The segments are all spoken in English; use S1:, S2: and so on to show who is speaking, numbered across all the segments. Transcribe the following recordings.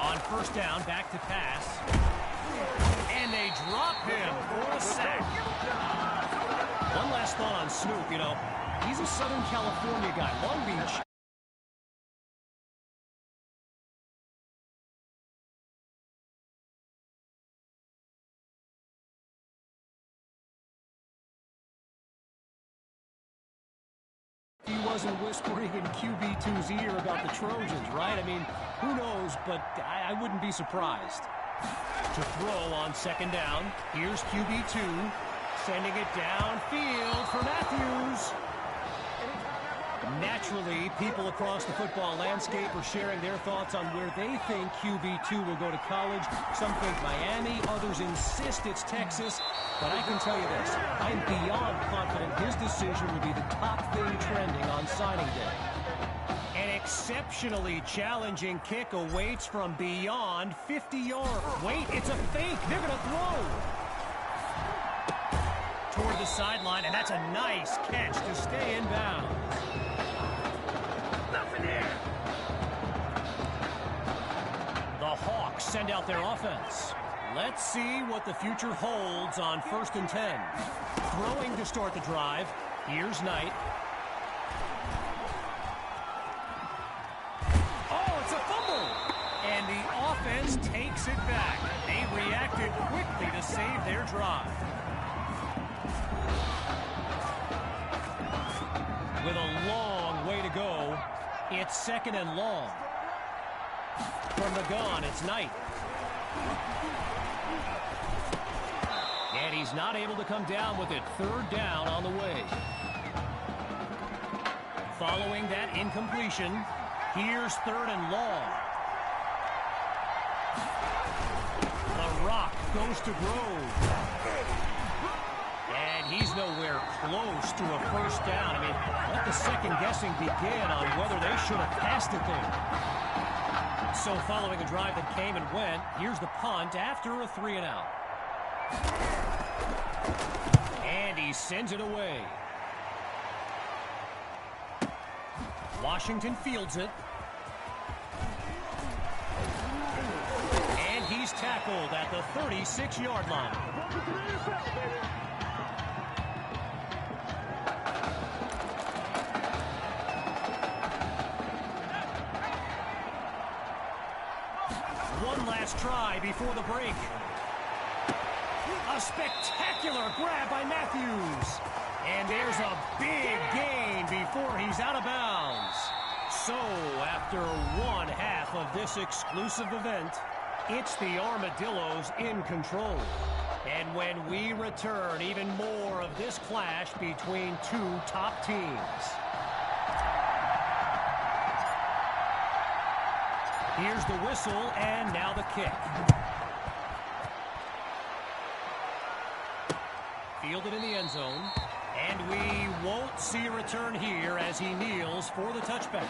S1: On first down, back to pass. And they drop him for a sack. One last thought on Snoop, you know, he's a Southern California guy, Long Beach. He wasn't whispering in QB2's ear about the Trojans, right? I mean, who knows, but I wouldn't be surprised. To throw on second down, here's QB2, sending it downfield for Matthews. Naturally, people across the football landscape are sharing their thoughts on where they think QB2 will go to college. Some think Miami, others insist it's Texas. But I can tell you this, I'm beyond confident his decision will be the top thing trending on signing day. An exceptionally challenging kick awaits from beyond 50 yards. Wait, it's a fake. They're going to throw. Toward the sideline, and that's a nice catch to stay in bounds. The Hawks send out their offense. Let's see what the future holds on 1st and 10. Throwing to start the drive. Here's Knight. Oh, it's a fumble! And the offense takes it back. They reacted quickly to save their drive. With a long way to go, it's 2nd and long. From the gun, it's Knight. And he's not able to come down with it. 3rd down on the way. Following that incompletion, here's 3rd and long. The Rock goes to Grove. And he's nowhere close to a 1st down. I mean, let the second guessing begin on whether they should have passed it there. So following a drive that came and went, here's the punt after a 3 and out. And he sends it away. Washington fields it. And he's tackled at the 36-yard line. One last try before the break. A spectacular grab by Matthews. And there's a big gain before he's out of bounds. So, after one half of this exclusive event, it's the Armadillos in control. And when we return, even more of this clash between two top teams. Here's the whistle, and now the kick. Fielded in the end zone. And we won't see a return here as he kneels for the touchback.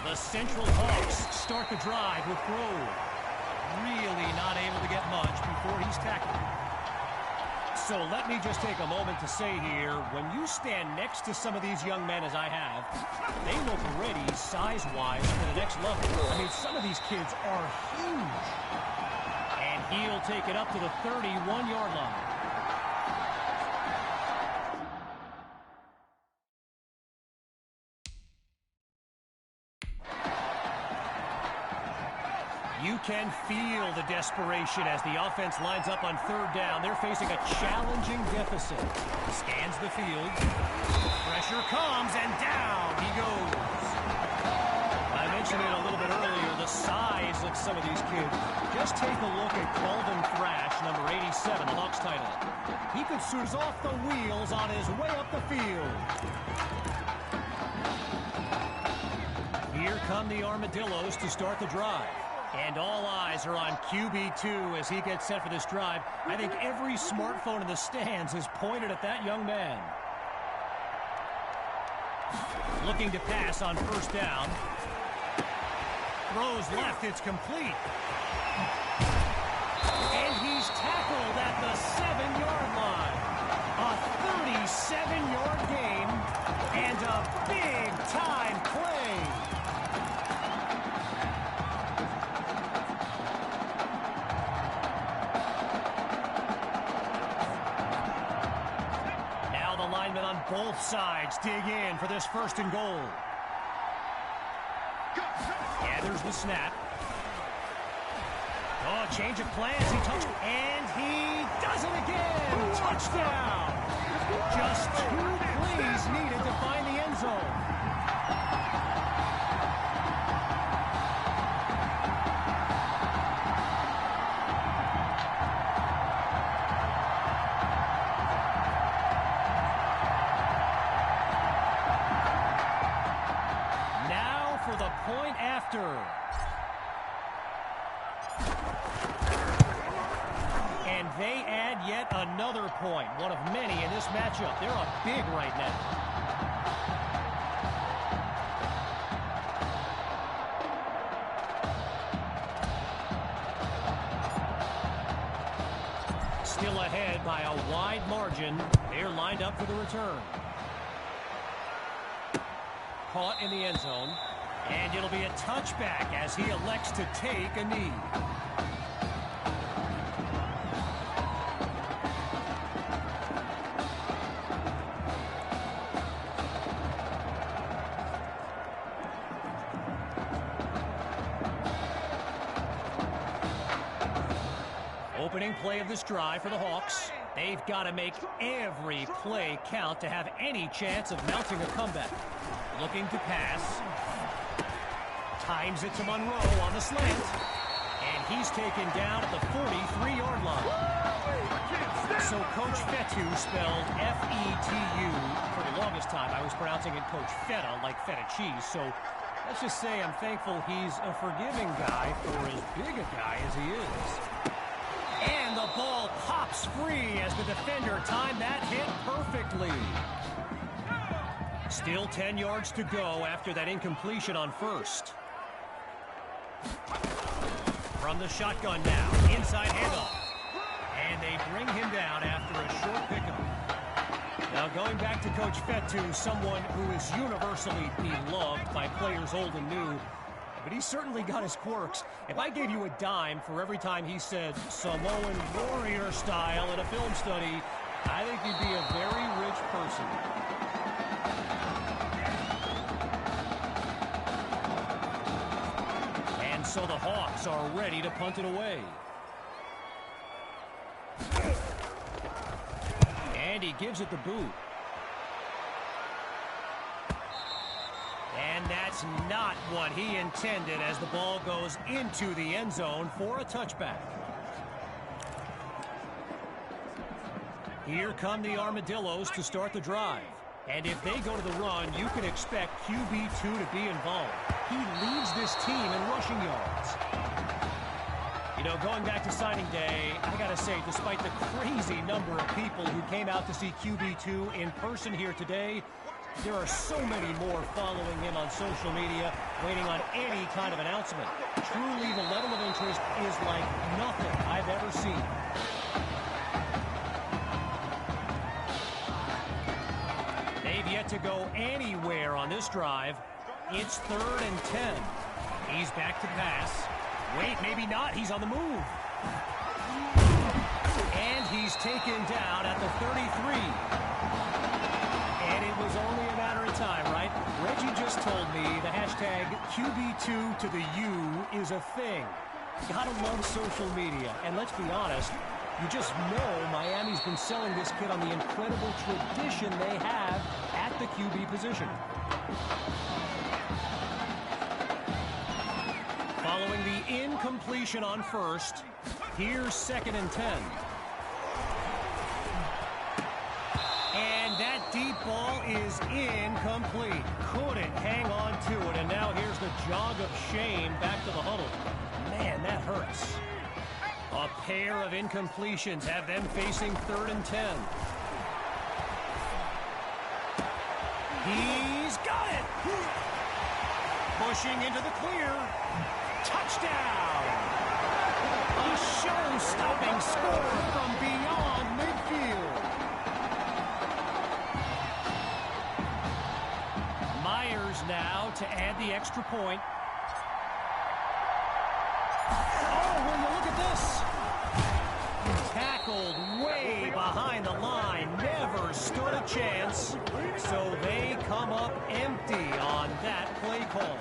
S1: The Central Hawks start the drive with Grove. Really not able to get much before he's tackled. So let me just take a moment to say here, when you stand next to some of these young men as I have, they look ready size-wise for the next level. I mean, some of these kids are huge. And he'll take it up to the 31-yard line. You can feel the desperation as the offense lines up on 3rd down. They're facing a challenging deficit. Scans the field. Pressure comes, and down he goes. I mentioned it a little bit earlier, the size of some of these kids. Just take a look at Kelvin Thrash, number 87, the Hawks tight end. He could seize off the wheels on his way up the field. Here come the Armadillos to start the drive. And all eyes are on QB2 as he gets set for this drive. I think every smartphone in the stands is pointed at that young man. Looking to pass on 1st down. Throws left, it's complete. And he's tackled at the 7-yard line. Both sides dig in for this 1st and goal. Gathers the snap. Oh, change of plans. He touched, and he does it again. Touchdown. Just 2 plays needed to find the end zone. Now for the point after. And they add yet another point, one of many in this matchup. They're up big right now. Still ahead by a wide margin. They're lined up for the return. Caught in the end zone. And it'll be a touchback as he elects to take a knee. Opening play of this drive for the Hawks. They've got to make every play count to have any chance of mounting a comeback. Looking to pass. Times it to Monroe on the slant. And he's taken down at the 43-yard line. So Coach Fetu, spelled F-E-T-U. For the longest time, I was pronouncing it Coach Feta, like feta cheese. So let's just say I'm thankful he's a forgiving guy for as big a guy as he is. And the ball pops free as the defender timed that hit perfectly. Still 10 yards to go after that incompletion on 1st. From the shotgun now, inside handoff. And they bring him down after a short pickup. Now going back to Coach Fetu, someone who is universally beloved by players old and new, but he's certainly got his quirks. If I gave you a dime for every time he said Samoan warrior style in a film study, I think you'd be a very rich person. And so the Hawks are ready to punt it away. And he gives it the boot. And that's not what he intended as the ball goes into the end zone for a touchback. Here come the Armadillos to start the drive. And if they go to the run, you can expect QB2 to be involved. He leads this team in rushing yards. You know, going back to signing day, I got to say, despite the crazy number of people who came out to see QB2 in person here today, there are so many more following him on social media, waiting on any kind of announcement. Truly, the level of interest is like nothing I've ever seen. They've yet to go anywhere on this drive. It's 3rd and 10. He's back to pass. Wait, maybe not. He's on the move. And he's taken down at the 33. And it was only a matter of time, right? Reggie just told me the hashtag QB2 to the U is a thing. Gotta love social media. And let's be honest, you just know Miami's been selling this kid on the incredible tradition they have at the QB position. Following the incompletion on 1st, here's 2nd and 10. And that deep ball is incomplete. Couldn't hang on to it, and now here's the jog of shame back to the huddle. Man, that hurts. A pair of incompletions have them facing 3rd and 10. He's got it! Pushing into the clear. Touchdown! A show-stopping score from beyond midfield. Myers now to add the extra point. Oh, will you look at this? Tackled way behind the line. Never never stood a chance, so they come up empty on that play call.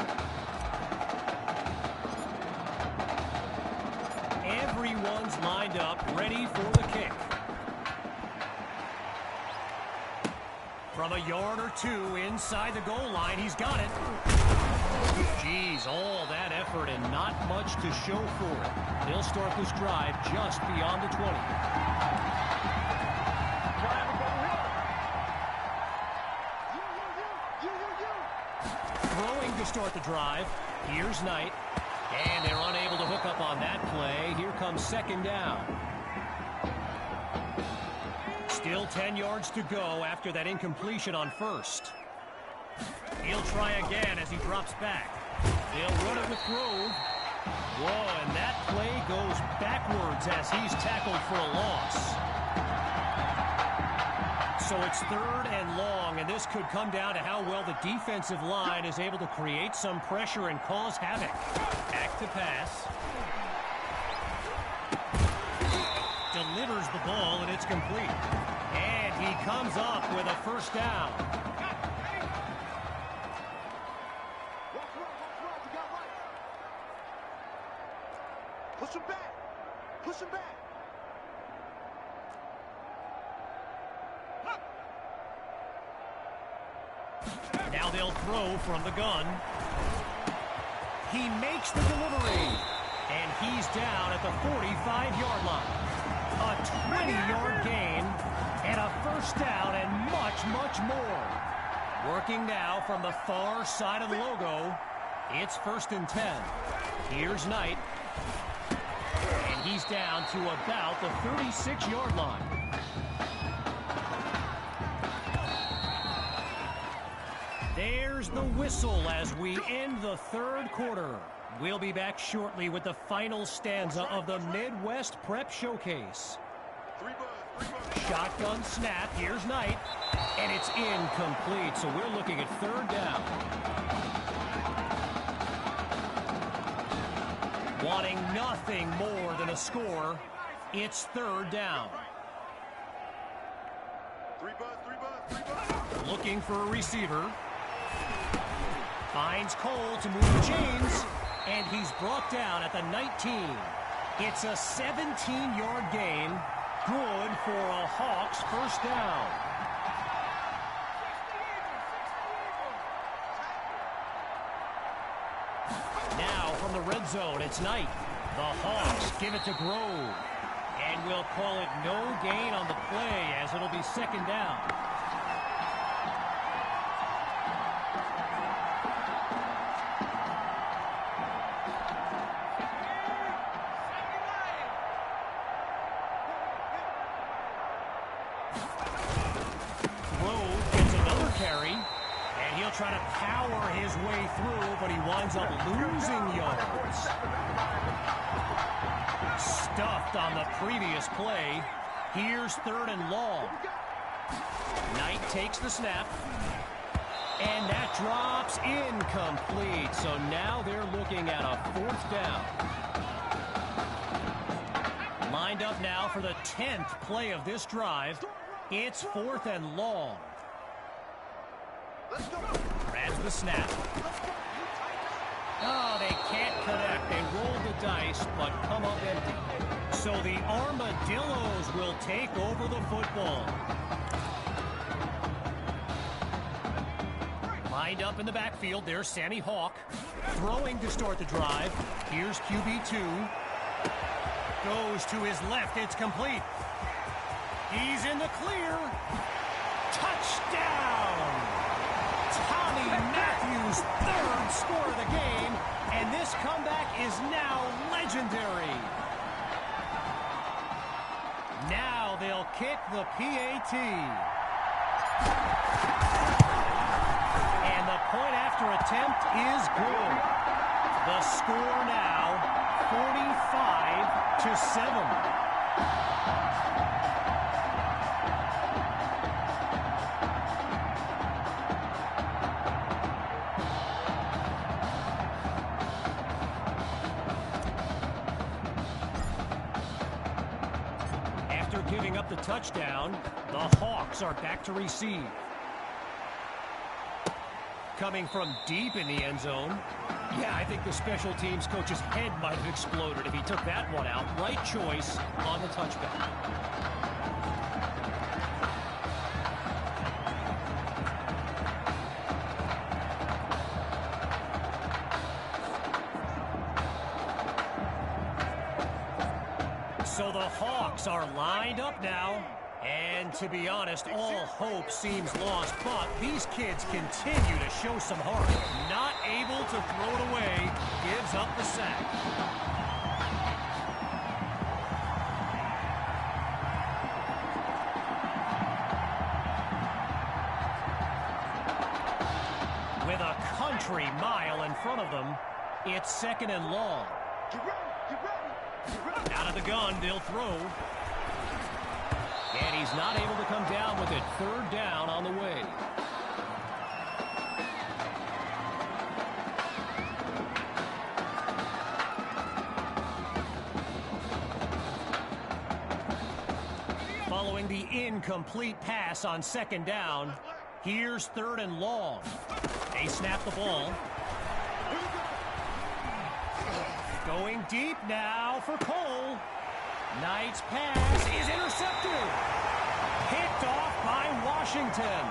S1: Everyone's lined up, ready for the kick. From a yard or two inside the goal line, he's got it. Geez, all that effort and not much to show for it. They'll start this drive just beyond the 20. Throwing to start the drive. Here's Knight. And they're unable to hook up on that play. Here comes second down. Still 10 yards to go after that incompletion on first. He'll try again as he drops back. They'll run it with Grove. Whoa, and that play goes backwards as he's tackled for a loss. So it's third and long, and this could come down to how well the defensive line is able to create some pressure and cause havoc. Back to pass. Delivers the ball, and it's complete. And he comes up with a first down.
S2: Push him back. Push him back.
S1: Now they'll throw from the gun. He makes the delivery. And he's down at the 45-yard line. A 20-yard gain and a first down and much, much more. Working now from the far side of the logo. It's 1st and 10. Here's Knight. And he's down to about the 36-yard line. There's the whistle as we end the third quarter. We'll be back shortly with the final stanza of the Midwest Prep Showcase. Shotgun snap. Here's Knight. And it's incomplete, so we're looking at third down. Wanting nothing more than a score, it's third down. Looking for a receiver. Finds Cole to move the chains, and he's brought down at the 19. It's a 17-yard gain, good for a Hawks first down. Now from the red zone, it's Knight. The Hawks give it to Grove, and we'll call it no gain on the play as it'll be second down. Try to power his way through, but he winds up losing yards. Stuffed on the previous play. Here's third and long. Knight takes the snap. And that drops incomplete. So now they're looking at a fourth down. Lined up now for the 10th play of this drive. It's 4th and long. Grabs the snap. Oh, they can't connect. They roll the dice, but come up empty. So the Armadillos will take over the football. Lined up in the backfield, there's Sammy Hawk. Throwing to start the drive. Here's QB2. Goes to his left. It's complete. He's in the clear. Touchdown! Matthews' third score of the game, and this comeback is now legendary. Now they'll kick the PAT. And the point after attempt is good. The score now 45-7. up the touchdown. The Hawks are back to receive. Coming from deep in the end zone. Yeah, I think the special teams coach's head might have exploded if he took that one out. Right choice on the touchback. So the Hawks are lined up now. And to be honest, all hope seems lost, but these kids continue to show some heart. Not able to throw it away, gives up the sack. With a country mile in front of them, it's 2nd and long.
S2: Get ready.
S1: Out of the gun, they'll throw. And he's not able to come down with it. 3rd down on the way. Following the incomplete pass on 2nd down, here's 3rd and long. They snap the ball. Going deep now for Cole. Knight's pass is intercepted. Picked off by Washington.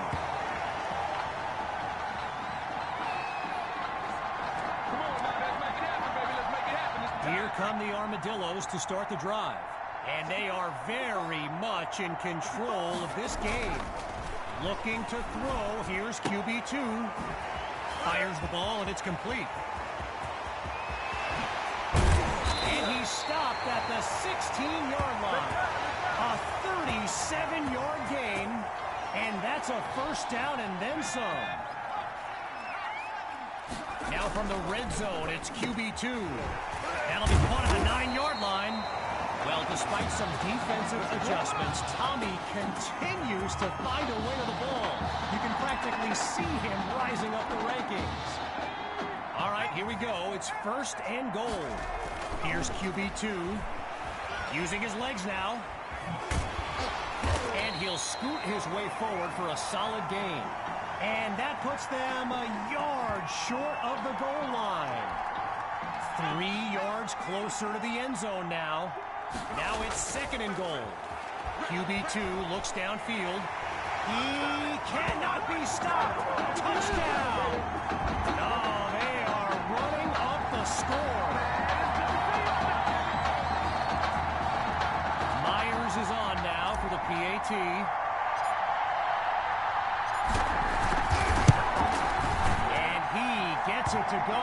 S3: Come on, man, let's make it happen, baby. Let's make it happen.
S1: Here come the Armadillos to start the drive. And they are very much in control of this game. Looking to throw. Here's QB2. Fires the ball and it's complete. Stopped at the 16-yard line. A 37-yard gain, and that's a 1st down and then some. Now from the red zone, it's QB2. That'll be caught at the 9-yard line. Well, despite some defensive adjustments, Tommy continues to find a way to the ball. You can practically see him rising up the rankings. All right, here we go. It's 1st and goal. Here's QB2, using his legs now. And he'll scoot his way forward for a solid gain. And that puts them a yard short of the goal line. 3 yards closer to the end zone now. Now it's 2nd and goal. QB2 looks downfield. He cannot be stopped. Touchdown! No, they are running up the score. Is on now for the PAT. And he gets it to go.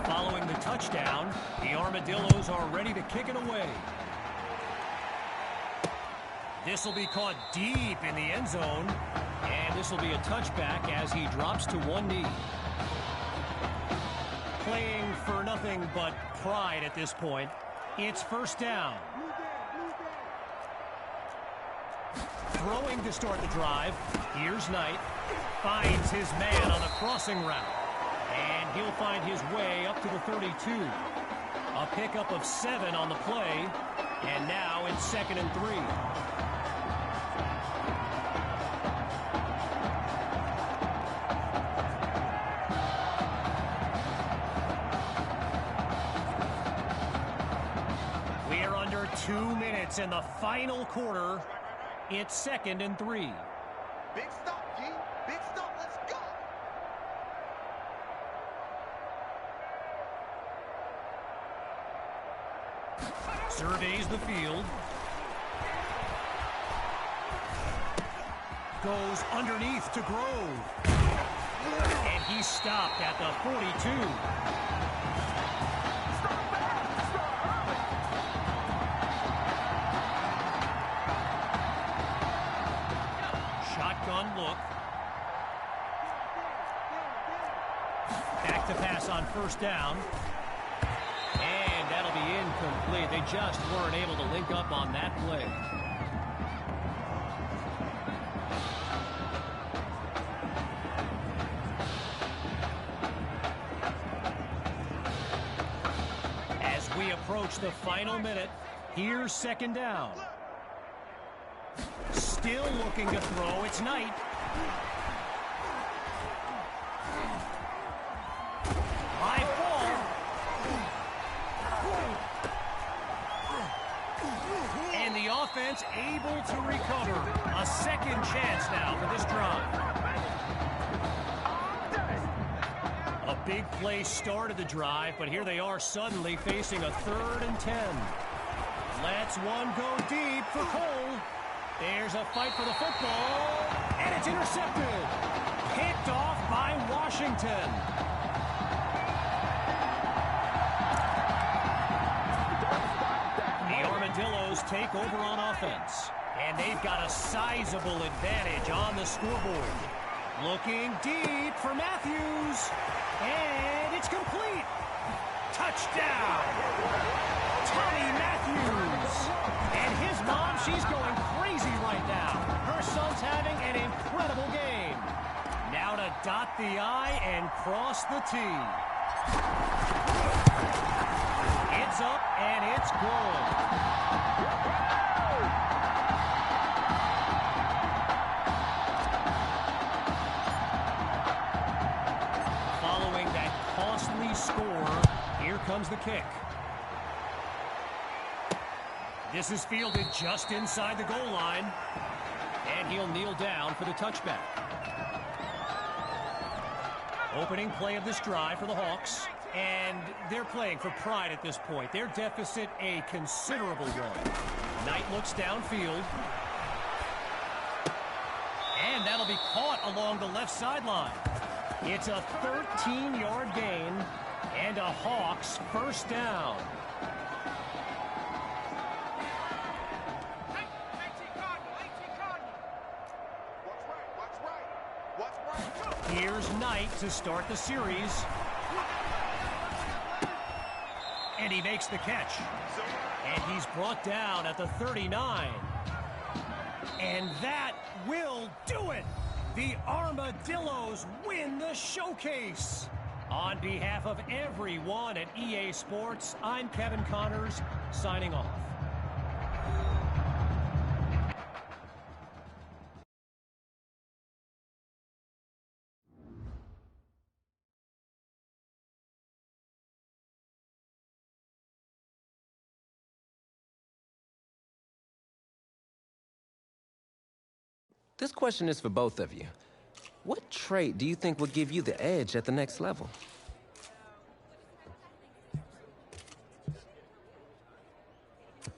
S1: Following the touchdown, the Armadillos are ready to kick it away. This will be caught deep in the end zone, and this will be a touchback as he drops to one knee. Playing for nothing but pride at this point. It's 1st down. Throwing to start the drive. Here's Knight. Finds his man on the crossing route. And he'll find his way up to the 32. A pickup of 7 on the play. And now it's 2nd and 3. We are under 2 minutes in the final quarter. It's 2nd and 3.
S2: Big stop, G. Big stop. Let's go.
S1: Surveys the field. Goes underneath to Grove. And he's stopped at the 42. Shotgun look. Back to pass on 1st down. And that'll be incomplete. They just weren't able to link up on that play. approach the final minute. Here's second down. Still looking to throw. It's Knight. High ball. And the offense able to recover. A second chance now for this drive. A big play started the drive, but here they are suddenly facing a 3rd and 10. Lets one go deep for Cole. There's a fight for the football, and it's intercepted. Picked off by Washington. The Armadillos take over on offense, and they've got a sizable advantage on the scoreboard. Looking deep for Matthews, and it's complete. Touchdown, Tommy Matthews. And his mom, she's going crazy right now. Her son's having an incredible game. Now to dot the I and cross the T. It's up and it's good. Score. Here comes the kick. This is fielded just inside the goal line. And he'll kneel down for the touchback. Opening play of this drive for the Hawks. And they're playing for pride at this point. Their deficit a considerable one. Knight looks downfield. And that'll be caught along the left sideline. It's a 13-yard gain and a Hawks first down. Here's Knight to start the series. And he makes the catch. And he's brought down at the 39. And that will do it. The Armadillos win the showcase. On behalf of everyone at EA Sports, I'm Kevin Connors, signing off.
S4: This question is for both of you. What trait do you think will give you the edge at the next level?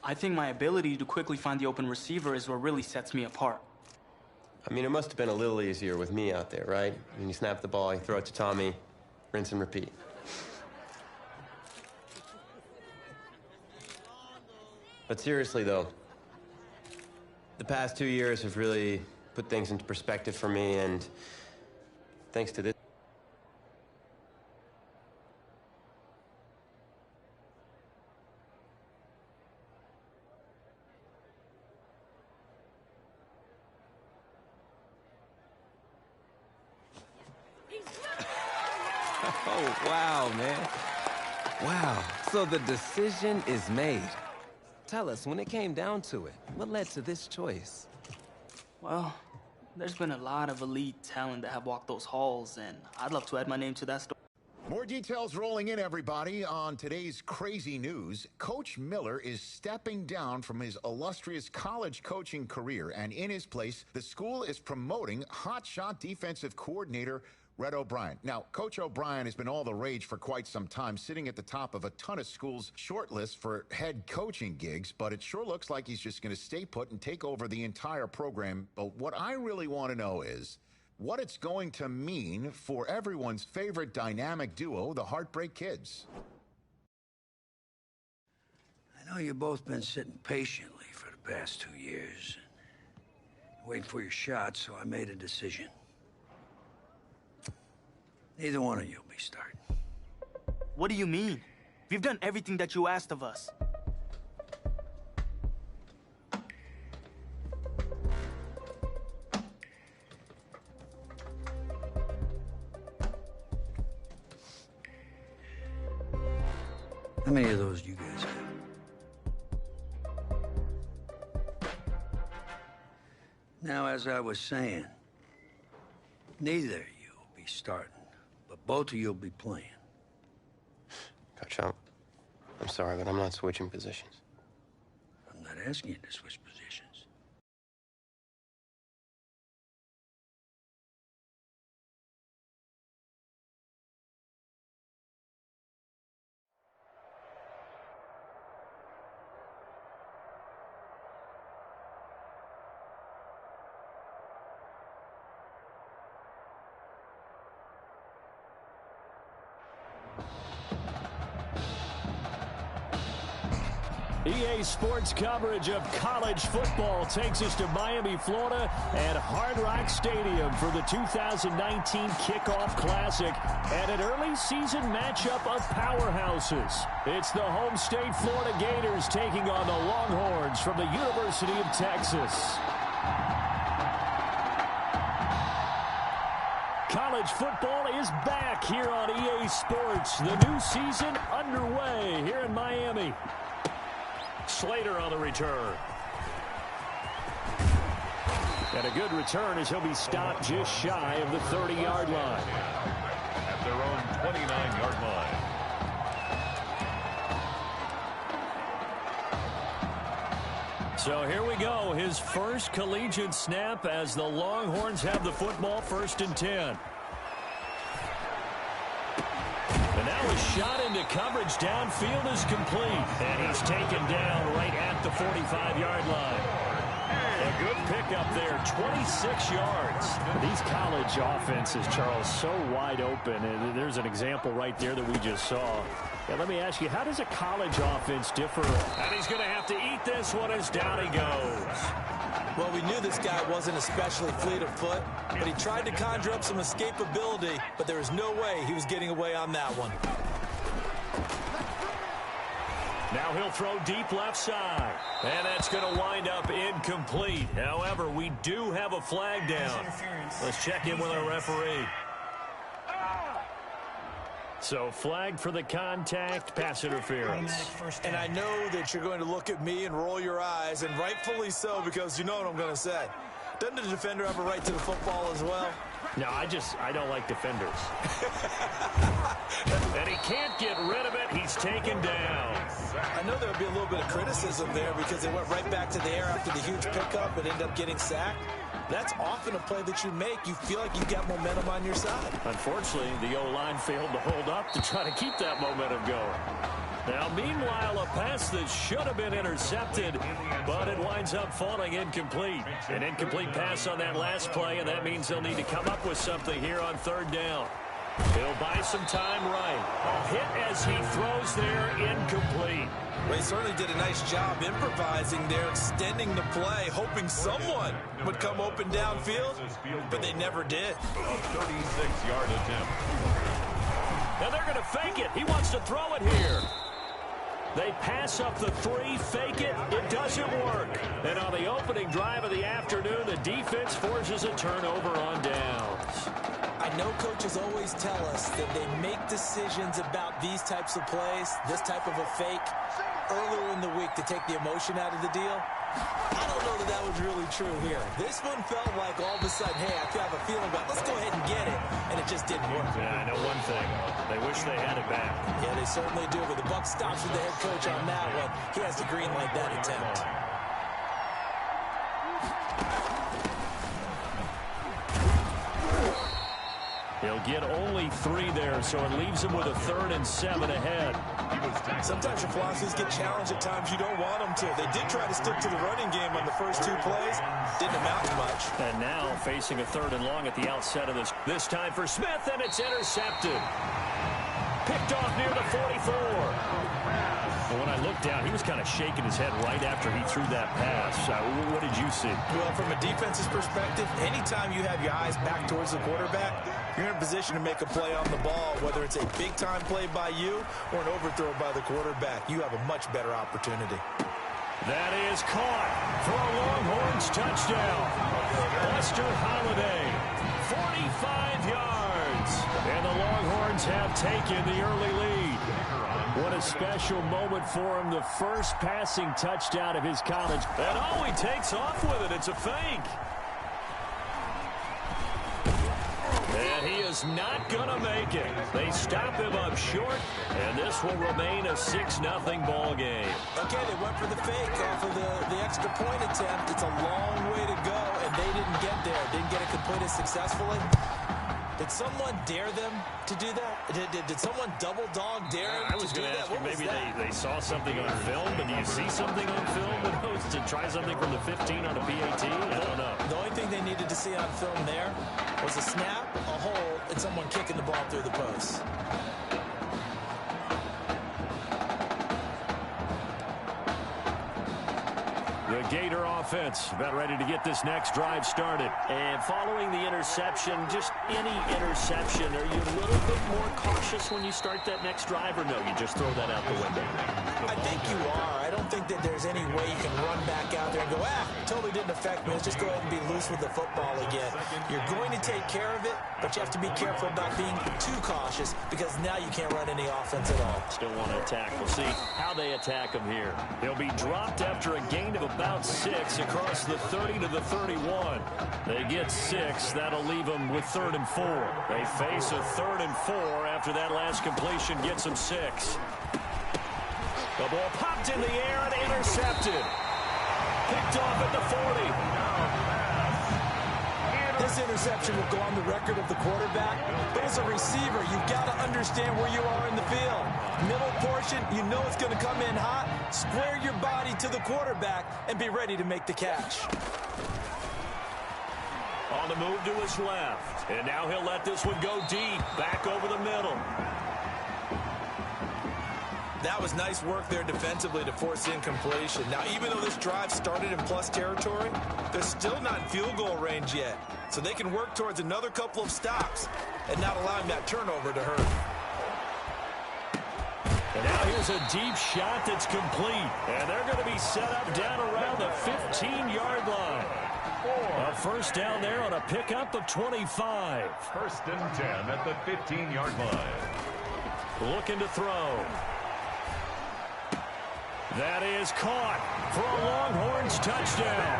S5: I think my ability to quickly find the open receiver is what really sets me apart.
S6: I mean, it must have been a little easier with me out there, right? I mean, you snap the ball, you throw it to Tommy, rinse and repeat. But seriously, though, the past 2 years have really put things into perspective for me, and thanks to this.
S4: Oh, wow, man. Wow. So the decision is made. Tell us, when it came down to it, what led to this choice?
S5: Well, there's been a lot of elite talent that have walked those halls, and I'd love to add my name to that story.
S7: More details rolling in, everybody, on today's crazy news. Coach Miller is stepping down from his illustrious college coaching career, and in his place, the school is promoting hotshot defensive coordinator Red O'Brien. Now, Coach O'Brien has been all the rage for quite some time, sitting at the top of a ton of schools' shortlist for head coaching gigs, but it sure looks like he's just going to stay put and take over the entire program. But what I really want to know is what it's going to mean for everyone's favorite dynamic duo, the Heartbreak Kids.
S8: I know you've both been sitting patiently for the past 2 years, waiting for your shot, so I made a decision. Neither one of you will be starting.
S5: What do you mean? We've done everything that you asked of us.
S8: How many of those do you guys have? as I was saying, neither of you will be starting, but both of you will be playing.
S6: Coach, I'm sorry, but I'm not switching positions.
S8: I'm not asking you to switch positions.
S1: EA Sports coverage of college football takes us to Miami, Florida, and Hard Rock Stadium for the 2019 Kickoff Classic and an early season matchup of powerhouses. It's the home state Florida Gators taking on the Longhorns from the University of Texas. College football is back here on EA Sports. The new season underway here in Miami. Slater on the return. And a good return as he'll be stopped just shy of the 30-yard line.
S9: At their own 29-yard line.
S1: So here we go. His first collegiate snap as the Longhorns have the football, 1st and 10. And now a shot into coverage downfield is complete. And he's taken down right at the 45-yard line. A good pickup there, 26 yards. These college offenses, Charles, so wide open. And there's an example right there that we just saw. And let me ask you, how does a college offense differ? And he's going to have to eat this one as down he goes.
S10: Well, we knew this guy wasn't especially fleet of foot, but he tried to conjure up some escapability, but there was no way he was getting away on that one.
S1: Now he'll throw deep left side. And that's going to wind up incomplete. However, we do have a flag down. Let's check in with our referee. So flag for the contact, pass interference.
S10: And I know that you're going to look at me and roll your eyes, and rightfully so, because you know what I'm going to say. Doesn't the defender have a right to the football as well?
S1: No, I don't like defenders. And he can't get rid of it. He's taken down.
S10: I know there'll be a little bit of criticism there because they went right back to the air after the huge pickup and ended up getting sacked. That's often a play that you make. You feel like you've got momentum on your side.
S1: Unfortunately, the O-line failed to hold up to try to keep that momentum going. Now, meanwhile, a pass that should have been intercepted, but it winds up falling incomplete. An incomplete pass on that last play, and that means they'll need to come up with something here on 3rd down. He'll buy some time right. A hit as he throws there, incomplete.
S10: Well, he certainly did a nice job improvising there, extending the play, hoping someone would come open downfield, but they never did.
S9: A 36-yard attempt.
S1: Now they're going to fake it. He wants to throw it here. They pass up the 3, fake it. It doesn't work. And on the opening drive of the afternoon, the defense forces a turnover on downs.
S10: I know coaches always tell us that they make decisions about these types of plays, this type of a fake, earlier in the week to take the emotion out of the deal. I don't know that that was really true here. This one felt like all of a sudden, hey, I have a feeling about let's go ahead and get it, and it just didn't work.
S1: Yeah, I know one thing. They wish they had it back.
S10: Yeah, they certainly do, but the buck stops with the head coach on that one. He has to green light that attempt.
S1: He'll get only 3 there, so it leaves him with a 3rd and 7 ahead.
S10: Sometimes your philosophies get challenged at times you don't want them to. They did try to stick to the running game on the first 2 plays. Didn't amount to much.
S1: And now facing a 3rd and long at the outset of this. This time for Smith, and it's intercepted. Picked off near the 44. And when I looked down, he was kind of shaking his head right after he threw that pass. What did you see?
S10: Well, from a defense's perspective, anytime you have your eyes back towards the quarterback, you're in a position to make a play on the ball, whether it's a big-time play by you or an overthrow by the quarterback. You have a much better opportunity.
S1: That is caught for a Longhorns touchdown. Buster Holiday, 45 yards. And the Longhorns have taken the early lead. What a special moment for him, the first passing touchdown of his college. And oh, he takes off with it. It's a fake.
S11: And he is not going to make it. They stop him up short, and this will remain a 6-0 ball game.
S10: Okay, they went for the fake off of the extra point attempt. It's a long way to go, and they didn't get there. Didn't get it completed successfully. Did someone dare them to do that? Did someone double dog dare them
S11: I was
S10: to do
S11: going to
S10: that?
S11: ask you,
S10: What was
S11: maybe
S10: that?
S11: they saw something on film, but do you see something on film with those to try something from the 15 on a PAT? I don't know.
S10: The only thing they needed to see on film there was a snap, a hole, and someone kicking the ball through the post.
S11: The Gator offense about ready to get this next drive started.
S1: And following the interception, just any interception, are you a little bit more cautious when you start that next drive, or no, you just throw that out the window?
S10: I think you are. I don't think that there's any way you can run back out there and go, totally didn't affect me. Let's just go ahead and be loose with the football again. You're going to take care of it, but you have to be careful about being too cautious because now you can't run any offense at all.
S1: Still want to attack. We'll see how they attack him here.
S11: He'll be dropped after a gain of about 6 across the 30 to the 31. They get 6. That'll leave them with 3rd and 4. They face a 3rd and 4 after that last completion gets them 6. The ball popped in the air and intercepted. Picked off at the 40.
S10: This interception will go on the record of the quarterback, but as a receiver, you've got to understand where you are in the field. Middle portion, you know it's going to come in hot. Square your body to the quarterback and be ready to make the catch.
S11: On the move to his left. And now he'll let this one go deep. Back over the middle.
S10: That was nice work there defensively to force incompletion. Now, even though this drive started in plus territory, they're still not in field goal range yet. So they can work towards another couple of stops and not allowing that turnover to hurt.
S11: And now here's a deep shot that's complete. And they're going to be set up down around the 15-yard line. A first down there on a pickup of 25.
S9: 1st and 10 at the 15-yard line.
S11: Looking to throw. That is caught for a Longhorns touchdown.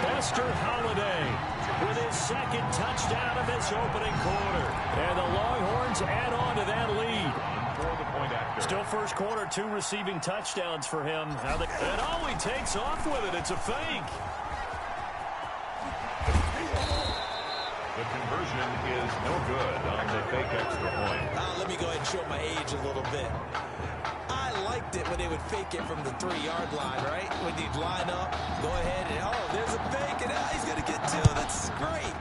S11: Buster Holiday with his 2nd touchdown of this opening quarter. And the Longhorns add on to that lead. Still first quarter, 2 receiving touchdowns for him. And oh, he takes off with it. It's a fake.
S9: The conversion is no good on the fake extra point.
S10: Let me go ahead and show my age a little bit. I liked it when they would fake it from the 3-yard line, right? When you'd line up, go ahead and, oh, there's a fake, and he's going to get 2. That's great.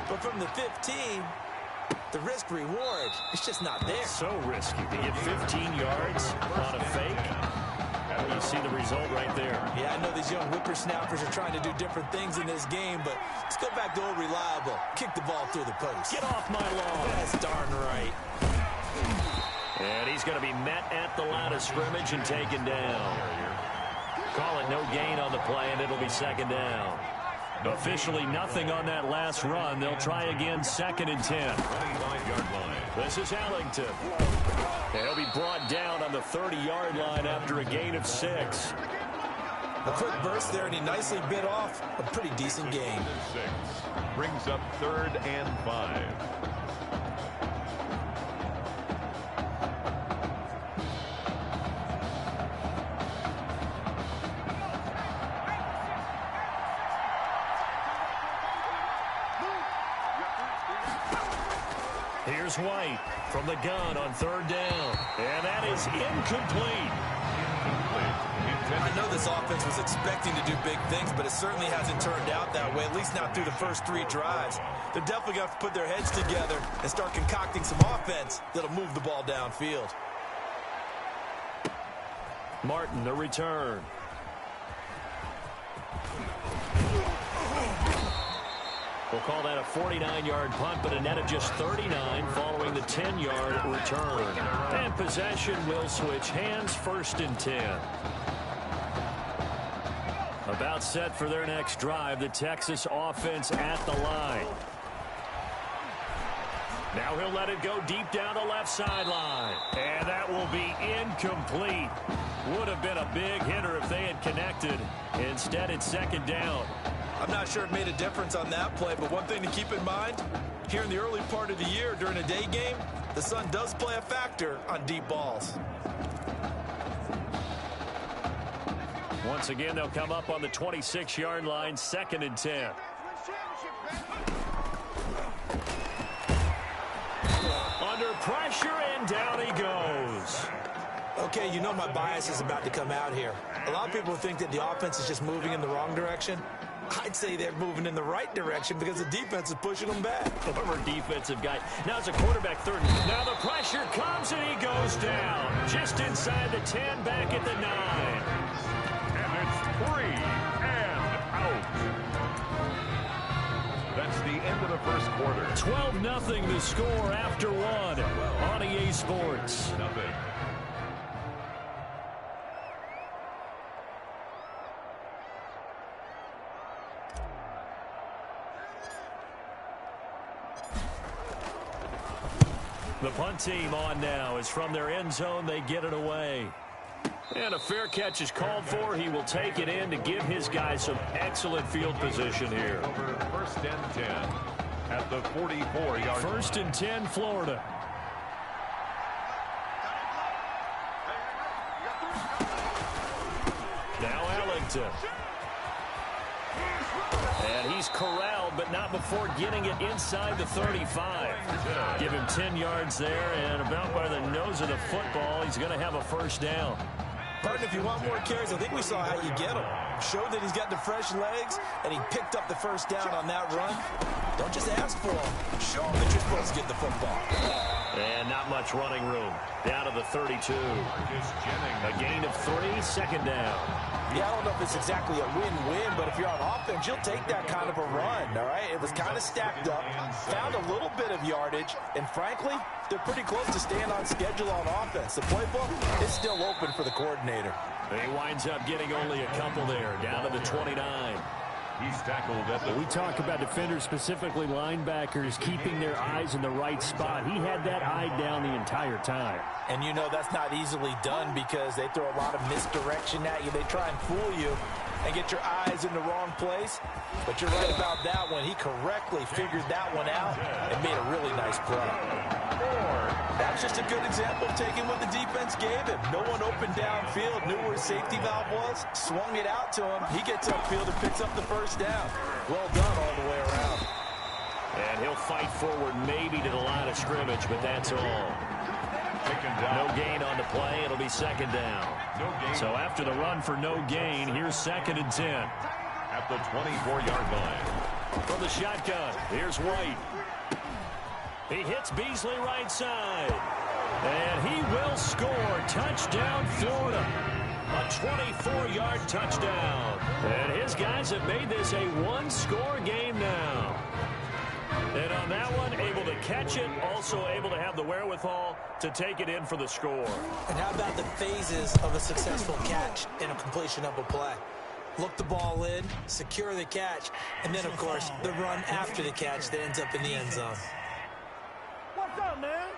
S10: But from the 15, the risk-reward, it's just not there.
S11: So risky to get 15 yards on a fake. You see the result right there.
S10: Yeah, I know these young whippersnappers are trying to do different things in this game, but let's go back to old reliable. Kick the ball through the post.
S11: Get off my lawn.
S10: That's darn right.
S11: And he's going to be met at the line of scrimmage and taken down. Call it no gain on the play, and it'll be 2nd down. Officially nothing on that last run. They'll try again 2nd and 10.
S9: 25-yard line.
S11: This is Allington. And he'll be brought down on the 30-yard line after a gain of 6.
S10: A quick burst there, and he nicely bit off a pretty decent gain.
S9: 6 brings up 3rd and 5.
S11: Here's White from the gun on 3rd down. And that is incomplete.
S10: I know this offense was expecting to do big things, but it certainly hasn't turned out that way, at least not through the first 3 drives. They're definitely going to have to put their heads together and start concocting some offense that'll move the ball downfield.
S11: Martin, the return. We'll call that a 49-yard punt, but a net of just 39 following the 10-yard return. And possession will switch hands, 1st and 10. About set for their next drive, the Texas offense at the line. Now he'll let it go deep down the left sideline. And that will be incomplete. Would have been a big hitter if they had connected. Instead, it's 2nd down.
S10: I'm not sure it made a difference on that play, but one thing to keep in mind, Here in the early part of the year during a day game, the sun does play a factor on deep balls.
S11: Once again, they'll come up on the 26-yard line, 2nd and 10. Under pressure, and down he goes.
S10: Okay, you know my bias is about to come out here. A lot of people think that the offense is just moving in the wrong direction. I'd say they're moving in the right direction because the defense is pushing them back.
S11: Former defensive guy. Now it's a quarterback third. Now the pressure comes and he goes down. Just inside the 10, back at the 9.
S9: And it's 3 and out. That's the end of the first quarter.
S11: 12-0 the score after 1 on EA Sports.
S9: Nothing.
S11: The punt team on now is from their end zone. They get it away. And a fair catch is called for. He will take it in to give his guys some excellent field position here.
S9: Over 1st and 10 at the 44-yard line.
S11: 1st and 10, Florida. Now Ellington. And he's corralled, but not before getting it inside the 35. Give him 10 yards there, and about by the nose of the football, he's going to have a first down.
S10: Partner, if you want more carries, I think we saw how you get them. Showed that he's got the fresh legs, and he picked up the first down on that run. Don't just ask for them. Show them that you're supposed to get the football.
S11: And not much running room. Down to the 32. A gain of 3, 2nd down.
S10: Yeah, I don't know if it's exactly a win-win, but if you're on offense, you'll take that kind of a run, all right? It was kind of stacked up, found a little bit of yardage, and frankly, they're pretty close to staying on schedule on offense. The playbook is still open for the coordinator.
S11: He winds up getting only a couple there, down to the 29.
S9: He's tackled at the...
S11: We talk about defenders, specifically linebackers, keeping their eyes in the right spot. He had that eye down the entire time.
S10: And you know that's not easily done because they throw a lot of misdirection at you. They try and fool you and get your eyes in the wrong place. But you're right about that one. He correctly figured that one out and made a really nice play. That's just a good example of taking what the defense gave him. No one open downfield, knew where his safety valve was, swung it out to him. He gets upfield and picks up the first down. Well done all the way around.
S11: And he'll fight forward maybe to the line of scrimmage, but that's all. No gain on the play. It'll be 2nd down. So after the run for no gain, here's 2nd and 10.
S9: At the 24-yard line.
S11: From the shotgun, here's White. He hits Beasley right side. And he will score. Touchdown, Florida. A 24-yard touchdown. And his guys have made this a one-score game now. And on that one, able to catch it, also able to have the wherewithal to take it in for the score.
S10: And how about the phases of a successful catch and a completion of a play? Look the ball in, secure the catch, and then, of course, the run after the catch that ends up in the end zone.
S1: What's up, man?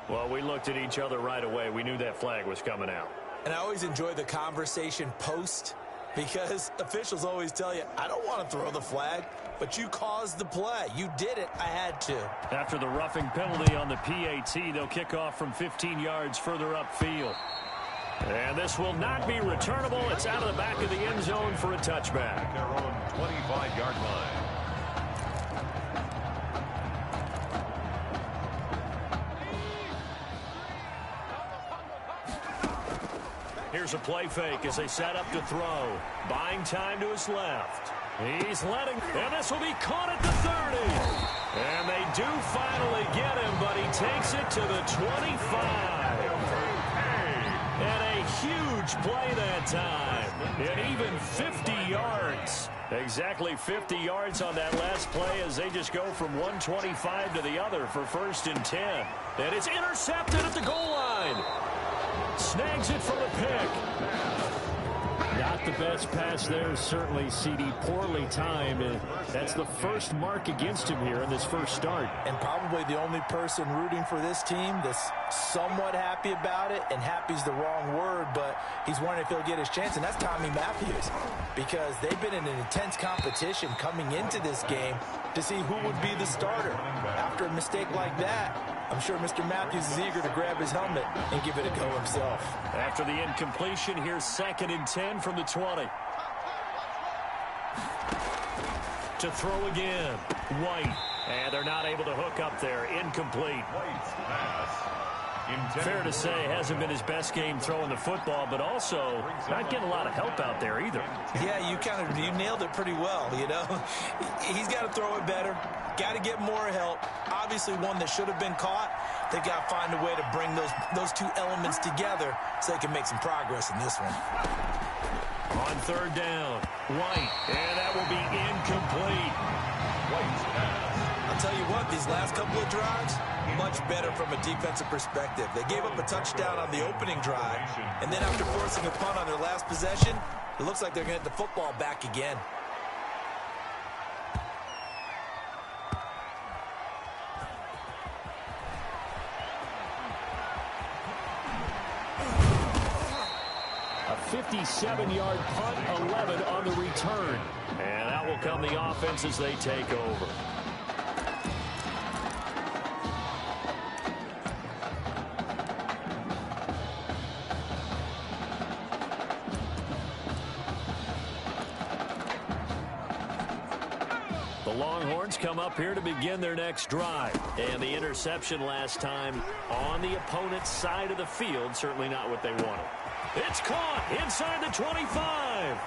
S11: Well, we looked at each other right away. We knew that flag was coming out.
S10: And I always enjoy the conversation post because officials always tell you, I don't want to throw the flag, but you caused the play. You did it. I had to.
S11: After the roughing penalty on the PAT, they'll kick off from 15 yards further upfield. And this will not be returnable. It's out of the back of the end zone for a touchback.
S9: At their own 25-yard line.
S11: Here's a play fake as they set up to throw. Buying time to his left. He's letting, and this will be caught at the 30. And they do finally get him, but he takes it to the 25. And a huge play that time. And even 50 yards. Exactly 50 yards on that last play as they just go from 125 to the other for 1st and 10. And it's intercepted at the goal line. Snags it for the pick. Not the best pass there, certainly, CD. Poorly timed. That's the first mark against him here in this first start.
S10: And probably the only person rooting for this team, this somewhat happy about it, and happy's the wrong word, but he's wondering if he'll get his chance, and that's Tommy Matthews, because they've been in an intense competition coming into this game to see who would be the starter. After a mistake like that, I'm sure Mr. Matthews is eager to grab his helmet and give it a go himself.
S11: After the incompletion, here's 2nd and 10 from the 20. To throw again, White. And they're not able to hook up there. Incomplete.
S9: White's pass.
S11: Fair to say, hasn't been his best game throwing the football, but also not getting a lot of help out there either.
S10: Yeah, you nailed it pretty well, you know. He's got to throw it better. Got to get more help. Obviously one that should have been caught. They've got to find a way to bring those two elements together so they can make some progress in this one.
S11: On 3rd down, White, and that will be incomplete.
S9: White's pass.
S10: I'll tell you what, these last couple of drives, much better from a defensive perspective. They gave up a touchdown on the opening drive, and then after forcing a punt on their last possession, it looks like they're going to get the football back again.
S11: A 57-yard punt, 11 on the return. And that will come the offense as they take over. The Longhorns come up here to begin their next drive. And the interception last time on the opponent's side of the field, certainly not what they wanted. It's caught inside the 25.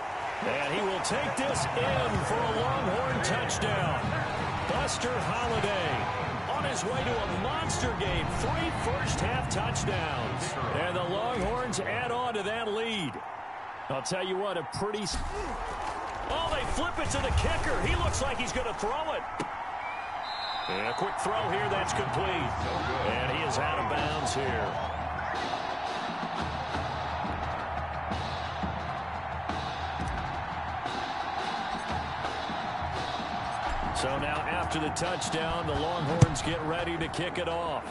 S11: And he will take this in for a Longhorn touchdown. Buster Holliday on his way to a monster game. 3 first-half touchdowns. And the Longhorns add on to that lead. I'll tell you what, a pretty... Oh, they flip it to the kicker. He looks like he's going to throw it. And a quick throw here, that's complete. And he is out of bounds here. So now after the touchdown, the Longhorns get ready to kick it off.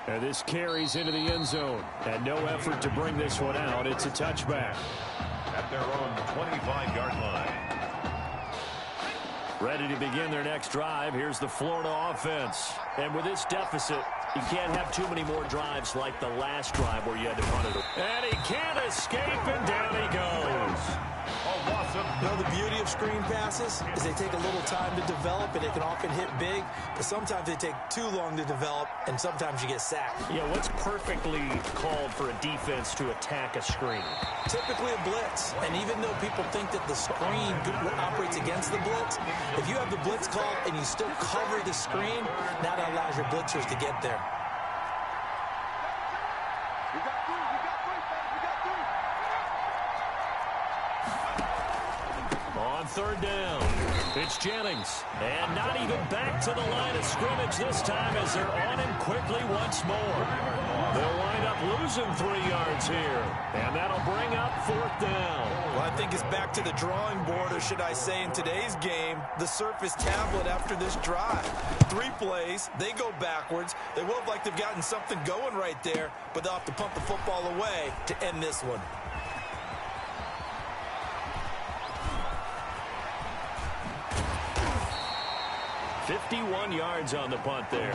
S11: And this carries into the end zone. And no effort to bring this one out. It's a touchback.
S9: At their own 25-yard line.
S11: Ready to begin their next drive. Here's the Florida offense. And with this deficit, you can't have too many more drives like the last drive where you had to punt it. And he can't escape, and down he goes.
S10: You know, the beauty of screen passes is they take a little time to develop, and they can often hit big, but sometimes they take too long to develop, and sometimes you get sacked.
S11: Yeah, what's perfectly called for a defense to attack a screen?
S10: Typically a blitz, and even though people think that the screen operates against the blitz, if you have the blitz called and you still cover the screen, now that allows your blitzers to get there.
S11: On 3rd down, it's Jennings. And not even back to the line of scrimmage this time as they're on him quickly once more. They'll wind up losing 3 yards here. And that'll bring up 4th down.
S10: Well, I think it's back to the drawing board, or should I say in today's game, the Surface tablet after this drive. 3 plays, they go backwards. They will look like they've gotten something going right there, but they'll have to punt the football away to end this one.
S11: .51 yards on the punt there.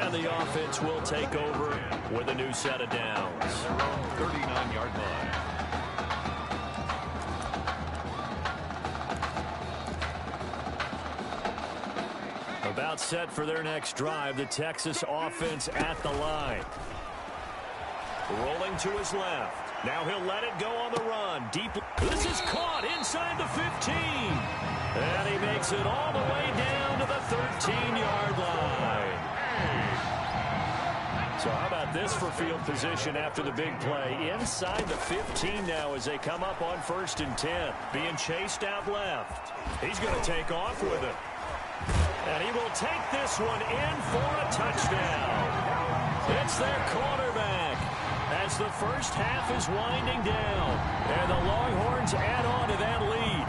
S11: And the offense will take over with a new set of downs.
S9: 39-yard line.
S11: About set for their next drive, the Texas offense at the line. Rolling to his left. Now he'll let it go on the run. Deep. This is caught inside the 15. And he makes it all the way down to the 13-yard line. So how about this for field position after the big play? Inside the 15 now as they come up on 1st and 10. Being chased out left. He's going to take off with it. And he will take this one in for a touchdown. It's their quarterback as the first half is winding down. And the Longhorns add on to that lead.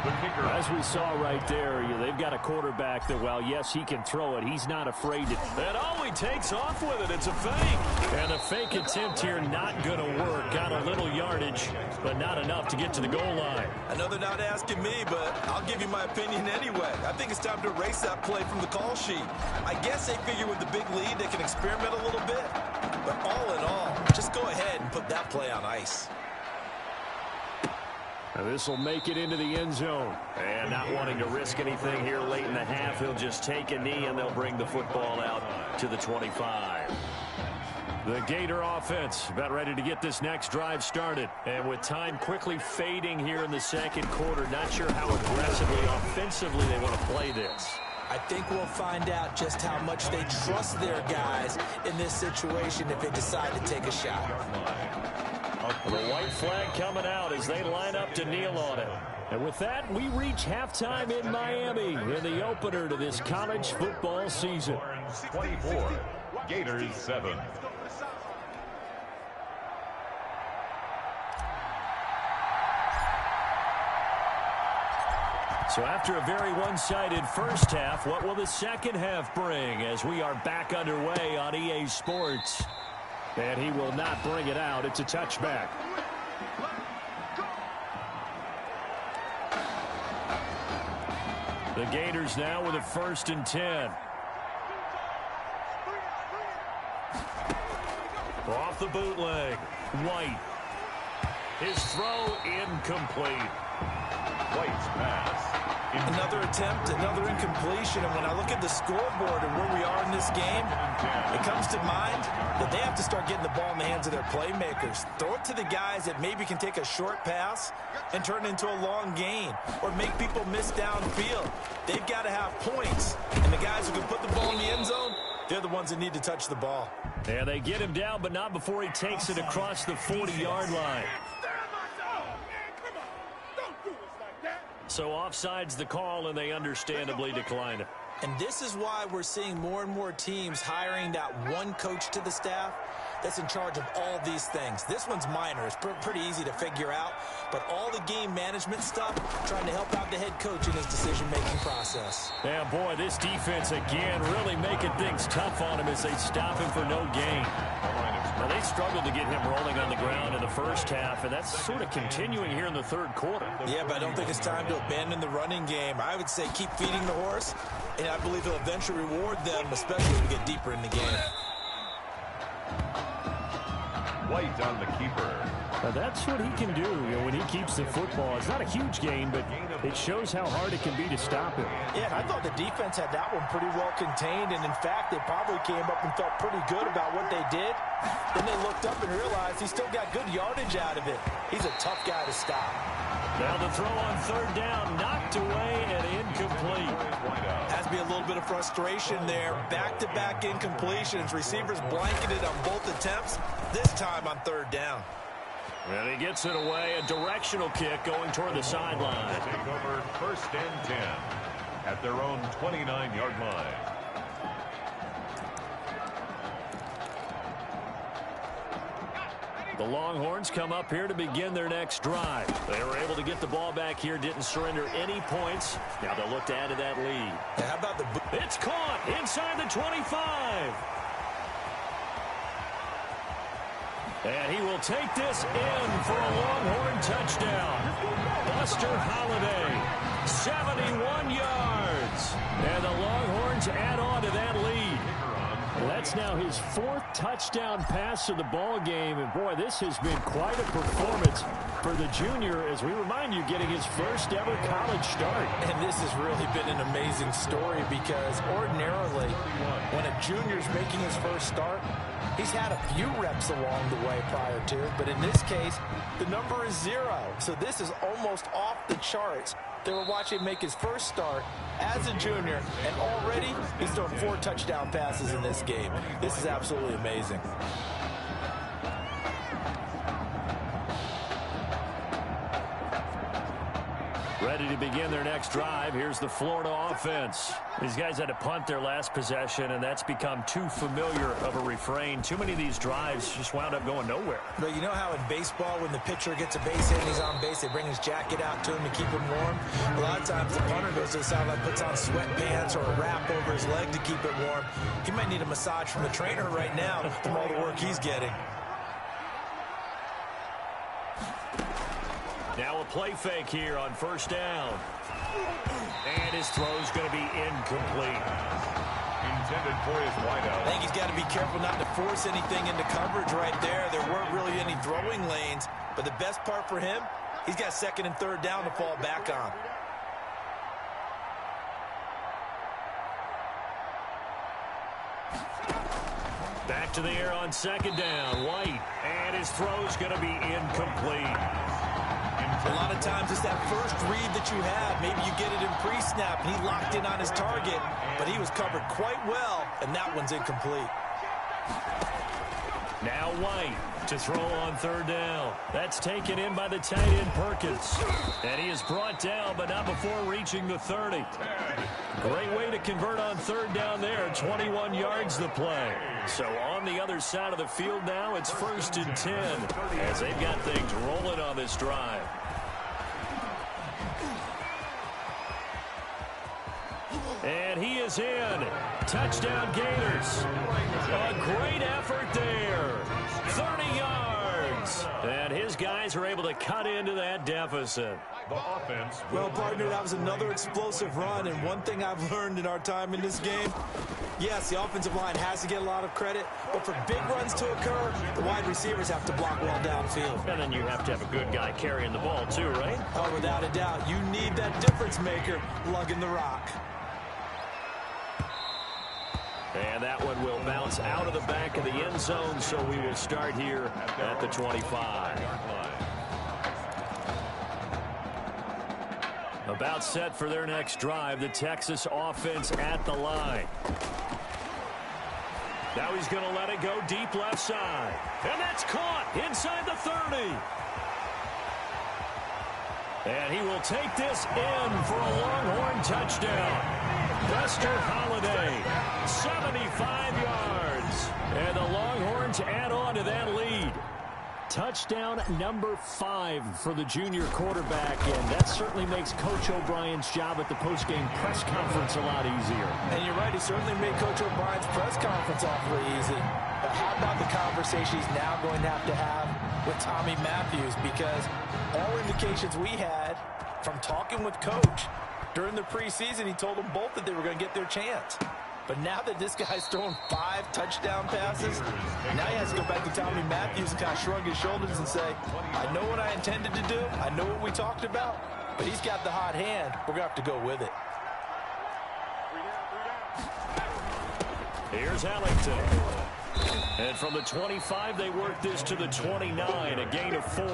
S9: The kicker.
S11: As we saw right there, they've got a quarterback that, well, yes, he can throw it. He's not afraid to. And he takes off with it. It's a fake. And a fake attempt here not going to work. Got a little yardage, but not enough to get to the goal line.
S10: I know they're not asking me, but I'll give you my opinion anyway. I think it's time to erase that play from the call sheet. I guess they figure with the big lead they can experiment a little bit. But all in all, just go ahead and put that play on ice.
S11: Now this will make it into the end zone. And not wanting to risk anything here late in the half, he'll just take a knee and they'll bring the football out to the 25. The Gator offense about ready to get this next drive started. And with time quickly fading here in the second quarter, not sure how aggressively, offensively they want to play this.
S10: I think we'll find out just how much they trust their guys in this situation if they decide to take a shot.
S11: The white flag coming out as they line up to kneel on it. And with that, we reach halftime in Miami in the opener to this college football season.
S9: 24, Gators 7.
S11: So after a very one-sided first half, what will the second half bring as we are back underway on EA Sports? And he will not bring it out. It's a touchback. The Gators now with a 1st and 10. Off the bootleg. White. His throw incomplete.
S9: White's pass.
S10: Another attempt, another incompletion, and when I look at the scoreboard and where we are in this game, it comes to mind that they have to start getting the ball in the hands of their playmakers. Throw it to the guys that maybe can take a short pass and turn it into a long gain or make people miss downfield. They've got to have points, and the guys who can put the ball in the end zone, they're the ones that need to touch the ball.
S11: And they get him down, but not before he takes it across the 40-yard line. So offside's the call, and they understandably decline it.
S10: And this is why we're seeing more and more teams hiring that one coach to the staff that's in charge of all these things. This one's minor. It's pretty easy to figure out. But all the game management stuff, trying to help out the head coach in his decision-making process.
S11: Yeah, boy, this defense again really making things tough on him as they stop him for no gain. Now, they struggled to get him rolling on the ground in the first half, and that's sort of continuing here in the third quarter.
S10: Yeah, but I don't think it's time to abandon the running game. I would say keep feeding the horse, and I believe he'll eventually reward them, especially when we get deeper in the game.
S9: White on the keeper.
S11: Now that's what he can do, when he keeps the football. It's not a huge gain, but it shows how hard it can be to stop him.
S10: Yeah, and I thought the defense had that one pretty well contained, and in fact, they probably came up and felt pretty good about what they did. Then they looked up and realized he still got good yardage out of it. He's a tough guy to stop.
S11: Now the throw on 3rd down, knocked away and incomplete.
S10: Has to be a little bit of frustration there. Back-to-back incompletions. Receivers blanketed on both attempts, this time on 3rd down.
S11: And he gets it away, a directional kick going toward the sideline.
S9: Take over 1st and 10 at their own 29-yard line.
S11: The Longhorns come up here to begin their next drive. They were able to get the ball back here, didn't surrender any points. Now they'll look to add to that lead.
S10: How about the...
S11: It's caught inside the 25. And he will take this in for a Longhorn touchdown. Buster Holliday, 71 yards. And the Longhorns add on to that lead. That's now his 4th touchdown pass of the ball game. And, boy, this has been quite a performance for the junior, as we remind you, getting his first ever college start.
S10: And this has really been an amazing story because ordinarily when a junior's making his first start, he's had a few reps along the way prior to, but in this case, the number is 0. So this is almost off the charts. They were watching him make his first start as a junior, and already he's thrown 4 touchdown passes in this game. This is absolutely amazing.
S11: Ready to begin their next drive. Here's the Florida offense. These guys had to punt their last possession, and that's become too familiar of a refrain. Too many of these drives just wound up going nowhere.
S10: But you know how in baseball, when the pitcher gets a base hit and he's on base, they bring his jacket out to him to keep him warm? A lot of times the punter goes to the sideline, puts on sweatpants or a wrap over his leg to keep it warm. He might need a massage from the trainer right now from all the work he's getting.
S11: Now a play fake here on first down. And his throw's going to be incomplete.
S9: Intended for his wideout.
S10: I think he's got to be careful not to force anything into coverage right there. There weren't really any throwing lanes. But the best part for him, he's got second and third down to fall back on.
S11: Back to the air on second down. White. And his throw's going to be incomplete.
S10: A lot of times it's that first read that you have. Maybe you get it in pre-snap, and he locked in on his target, but he was covered quite well, and that one's incomplete.
S11: Now White to throw on third down. That's taken in by the tight end Perkins. And he is brought down, but not before reaching the 30. Great way to convert on third down there. 21 yards the play. So on the other side of the field now, it's 1st and 10 as they've got things rolling on this drive. And he is in. Touchdown Gators. A great effort there. 30 yards. And his guys are able to cut into that deficit.
S9: The offense.
S10: Well, partner, that was another explosive run. And one thing I've learned in our time in this game, yes, the offensive line has to get a lot of credit. But for big runs to occur, the wide receivers have to block well downfield.
S11: And then you have to have a good guy carrying the ball too, right?
S10: Oh, without a doubt. You need that difference maker lugging the rock.
S11: And that one will bounce out of the back of the end zone, so we will start here at the 25. About set for their next drive, the Texas offense at the line. Now he's going to let it go deep left side. And that's caught inside the 30. And he will take this in for a Longhorn touchdown. Buster Holiday, 75 yards. And the Longhorns add on to that lead. Touchdown number 5 for the junior quarterback, and that certainly makes Coach O'Brien's job at the postgame press conference a lot easier.
S10: And you're right, he certainly made Coach O'Brien's press conference awfully easy. But how about the conversation he's now going to have with Tommy Matthews? Because all indications we had from talking with Coach during the preseason, he told them both that they were going to get their chance. But now that this guy's thrown 5 touchdown passes, now he has to go back to Tommy Matthews and kind of shrug his shoulders and say, I know what I intended to do. I know what we talked about. But he's got the hot hand. We're going to have to go with it.
S11: Here's Ellington. And from the 25, they work this to the 29, a gain of 4.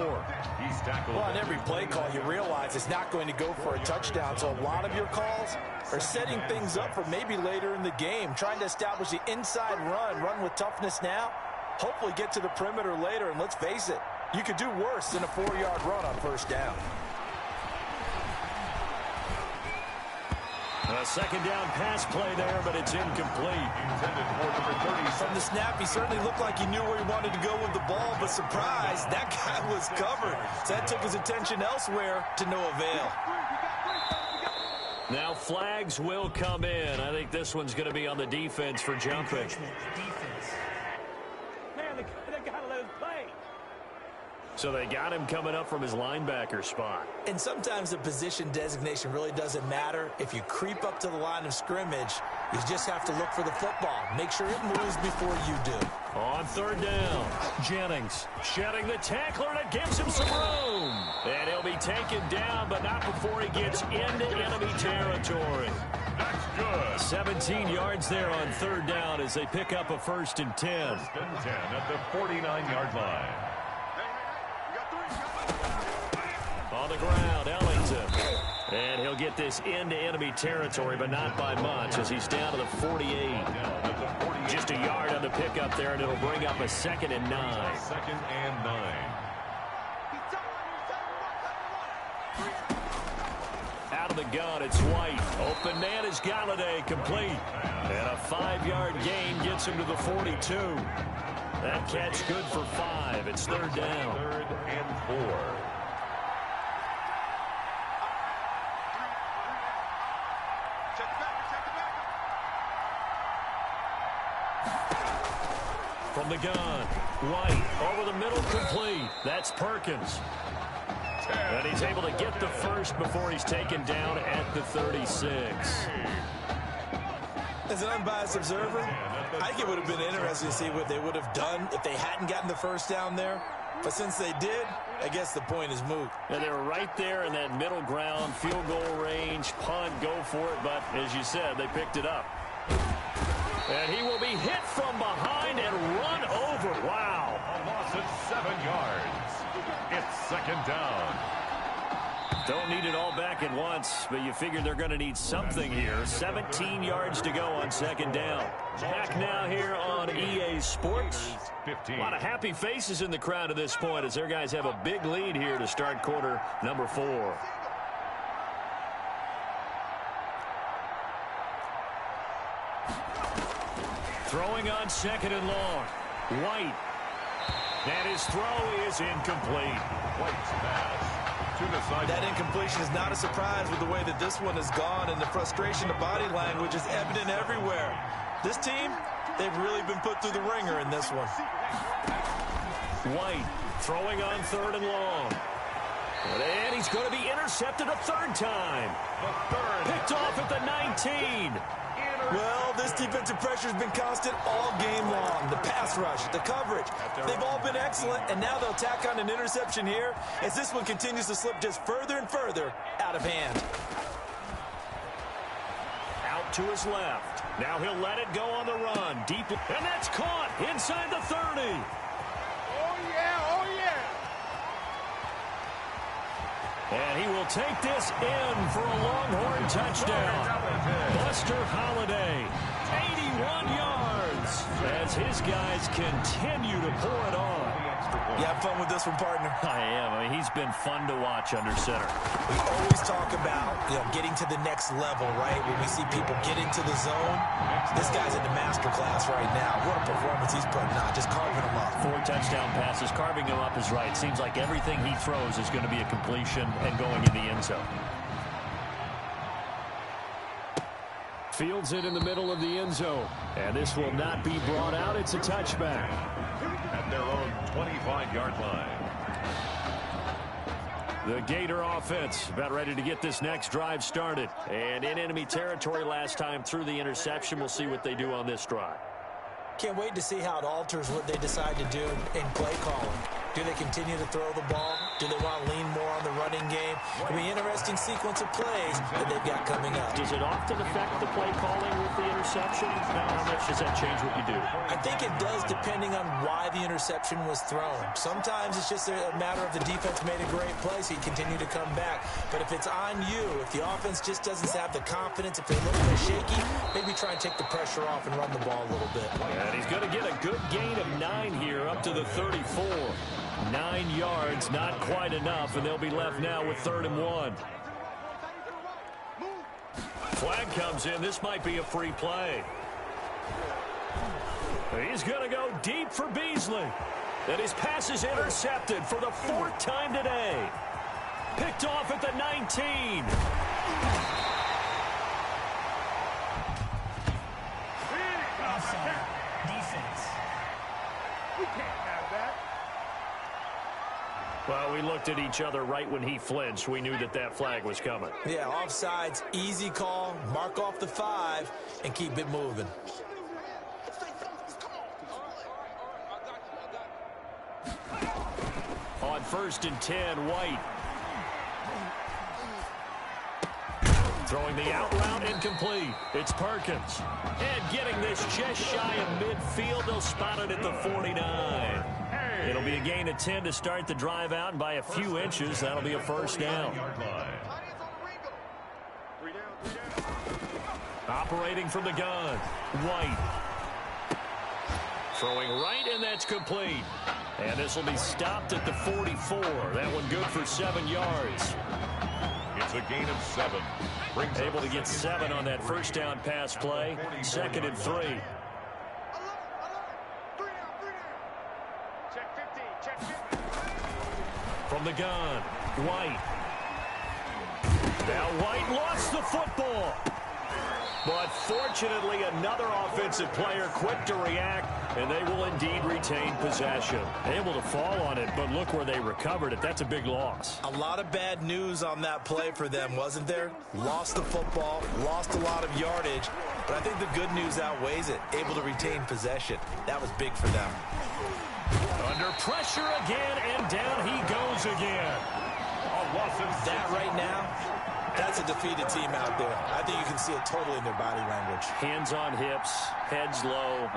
S10: Well, on every play call, you realize it's not going to go for a touchdown. So a lot of your calls are setting things up for maybe later in the game, trying to establish the inside run with toughness now, hopefully get to the perimeter later. And let's face it, you could do worse than a 4-yard run on first down.
S11: A second down pass play there, but it's incomplete.
S10: From the snap, he certainly looked like he knew where he wanted to go with the ball, but surprise, that guy was covered. So that took his attention elsewhere to no avail.
S11: Now flags will come in. I think this one's going to be on the defense for jumping.
S1: Man, they got to let him play.
S11: So they got him coming up from his linebacker spot.
S10: And sometimes the position designation really doesn't matter. If you creep up to the line of scrimmage, you just have to look for the football. Make sure it moves before you do.
S11: On third down, Jennings shedding the tackler, and it gives him some room. And he'll be taken down, but not before he gets into enemy territory.
S9: That's good.
S11: 17 yards there on third down as they pick up a 1st and 10.
S9: 1st and 10 at the 49-yard line.
S11: On the ground, Ellington. And he'll get this into enemy territory, but not by much as he's down to the 48. Just a yard on the pickup there, and it'll bring up a 2nd and 9.
S9: 2nd and 9.
S11: from the gun. It's White. Open man is Galladay, complete. And a 5-yard gain gets him to the 42. That catch good for 5. It's third down.
S9: 3rd and 4.
S11: From the gun, White over the middle, complete. That's Perkins. And he's able to get the first before he's taken down at the 36.
S10: As an unbiased observer, I think it would have been interesting to see what they would have done if they hadn't gotten the first down there. But since they did, I guess the point is moot.
S11: And they were right there in that middle ground, field goal range, punt, go for it. But as you said, they picked it up. And he will be hit from behind and run over. Wow.
S9: A loss of 7 yards. It's 2nd down.
S11: Don't need it all back at once, but you figure they're going to need something here. 17 yards to go on 2nd down. Back now here on EA Sports.
S9: 15.
S11: A lot of happy faces in the crowd at this point as their guys have a big lead here to start quarter number 4. Throwing on 2nd and long. White. And his throw is incomplete.
S9: White's pass to the sideline.
S10: That incompletion is not a surprise with the way that this one has gone, and the frustration, the body language is evident everywhere. This team, they've really been put through the ringer in this one.
S11: White throwing on 3rd and long. And he's going to be intercepted a 3rd time. Picked off at the 19.
S10: Well, this defensive pressure has been constant all game long. The pass rush, the coverage, they've all been excellent, and now they'll tack on an interception here as this one continues to slip just further and further out of hand.
S11: Out to his left. Now he'll let it go on the run. Deep, and that's caught inside the 30.
S2: Oh, yeah, oh, yeah.
S11: And he will take this in for a Longhorn touchdown. Buster Holiday, 81 yards, as his guys continue to pour it on.
S10: You have fun with this one, partner?
S11: I am. I mean, he's been fun to watch under center.
S10: We always talk about, getting to the next level, right? When we see people get into the zone, this guy's in the master class right now. What a performance he's putting on, just carving them up.
S11: 4 touchdown passes. Carving him up is right. Seems like everything he throws is going to be a completion and going in the end zone. Fields it in the middle of the end zone. And this will not be brought out. It's a touchback.
S9: At their own 25-yard line.
S11: The Gator offense about ready to get this next drive started. And in enemy territory last time through the interception. We'll see what they do on this drive.
S10: Can't wait to see how it alters what they decide to do in play calling. Do they continue to throw the ball? Do they want to lean more on the running game? It'll be an interesting sequence of plays that they've got coming up.
S11: Does it often affect the play calling with the interception? How much does that change what you do?
S10: I think it does depending on why the interception was thrown. Sometimes it's just a matter of the defense made a great play, so you continue to come back. But if it's on you, if the offense just doesn't have the confidence, if they're a little bit shaky, maybe try and take the pressure off and run the ball a little bit.
S11: And he's going to get a good gain of 9 here up to the 34. 9 yards, not quite enough, and they'll be left now with 3rd and 1. Flag comes in. This might be a free play. He's going to go deep for Beasley. And his pass is intercepted for the 4th time today. Picked off at the 19. Well, we looked at each other right when he flinched. We knew that that flag was coming.
S10: Yeah, offsides, easy call, mark off the 5, and keep it moving.
S11: On 1st and 10, White. Throwing the out route incomplete. It's Perkins. And getting this just shy of midfield. They'll spot it at the 49. It'll be a gain of 10 to start the drive out, and by a few inches, that'll be a 1st down. Operating from the gun, White. Throwing right, and that's complete. And this will be stopped at the 44. That one good for 7 yards.
S9: It's a gain of 7.
S11: Able to get 7 on that first down pass play. 2nd and 3. From the gun, White. Now White lost the football. But fortunately, another offensive player quick to react, and they will indeed retain possession. Able to fall on it, but look where they recovered it. That's a big loss.
S10: A lot of bad news on that play for them, wasn't there? Lost the football, lost a lot of yardage, but I think the good news outweighs it. Able to retain possession. That was big for them.
S11: Under pressure again, and down he goes again.
S10: That right now, that's a defeated team out there. I think you can see it totally in their body language.
S11: Hands on hips, heads low.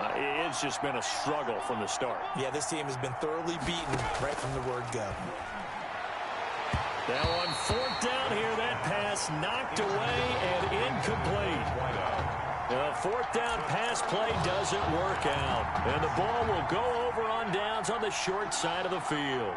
S11: It's just been a struggle from the start.
S10: Yeah, this team has been thoroughly beaten right from the word go.
S11: Now on 4th down here, that pass knocked away and incomplete. The 4th down pass play doesn't work out. And the ball will go over on downs on the short side of the field.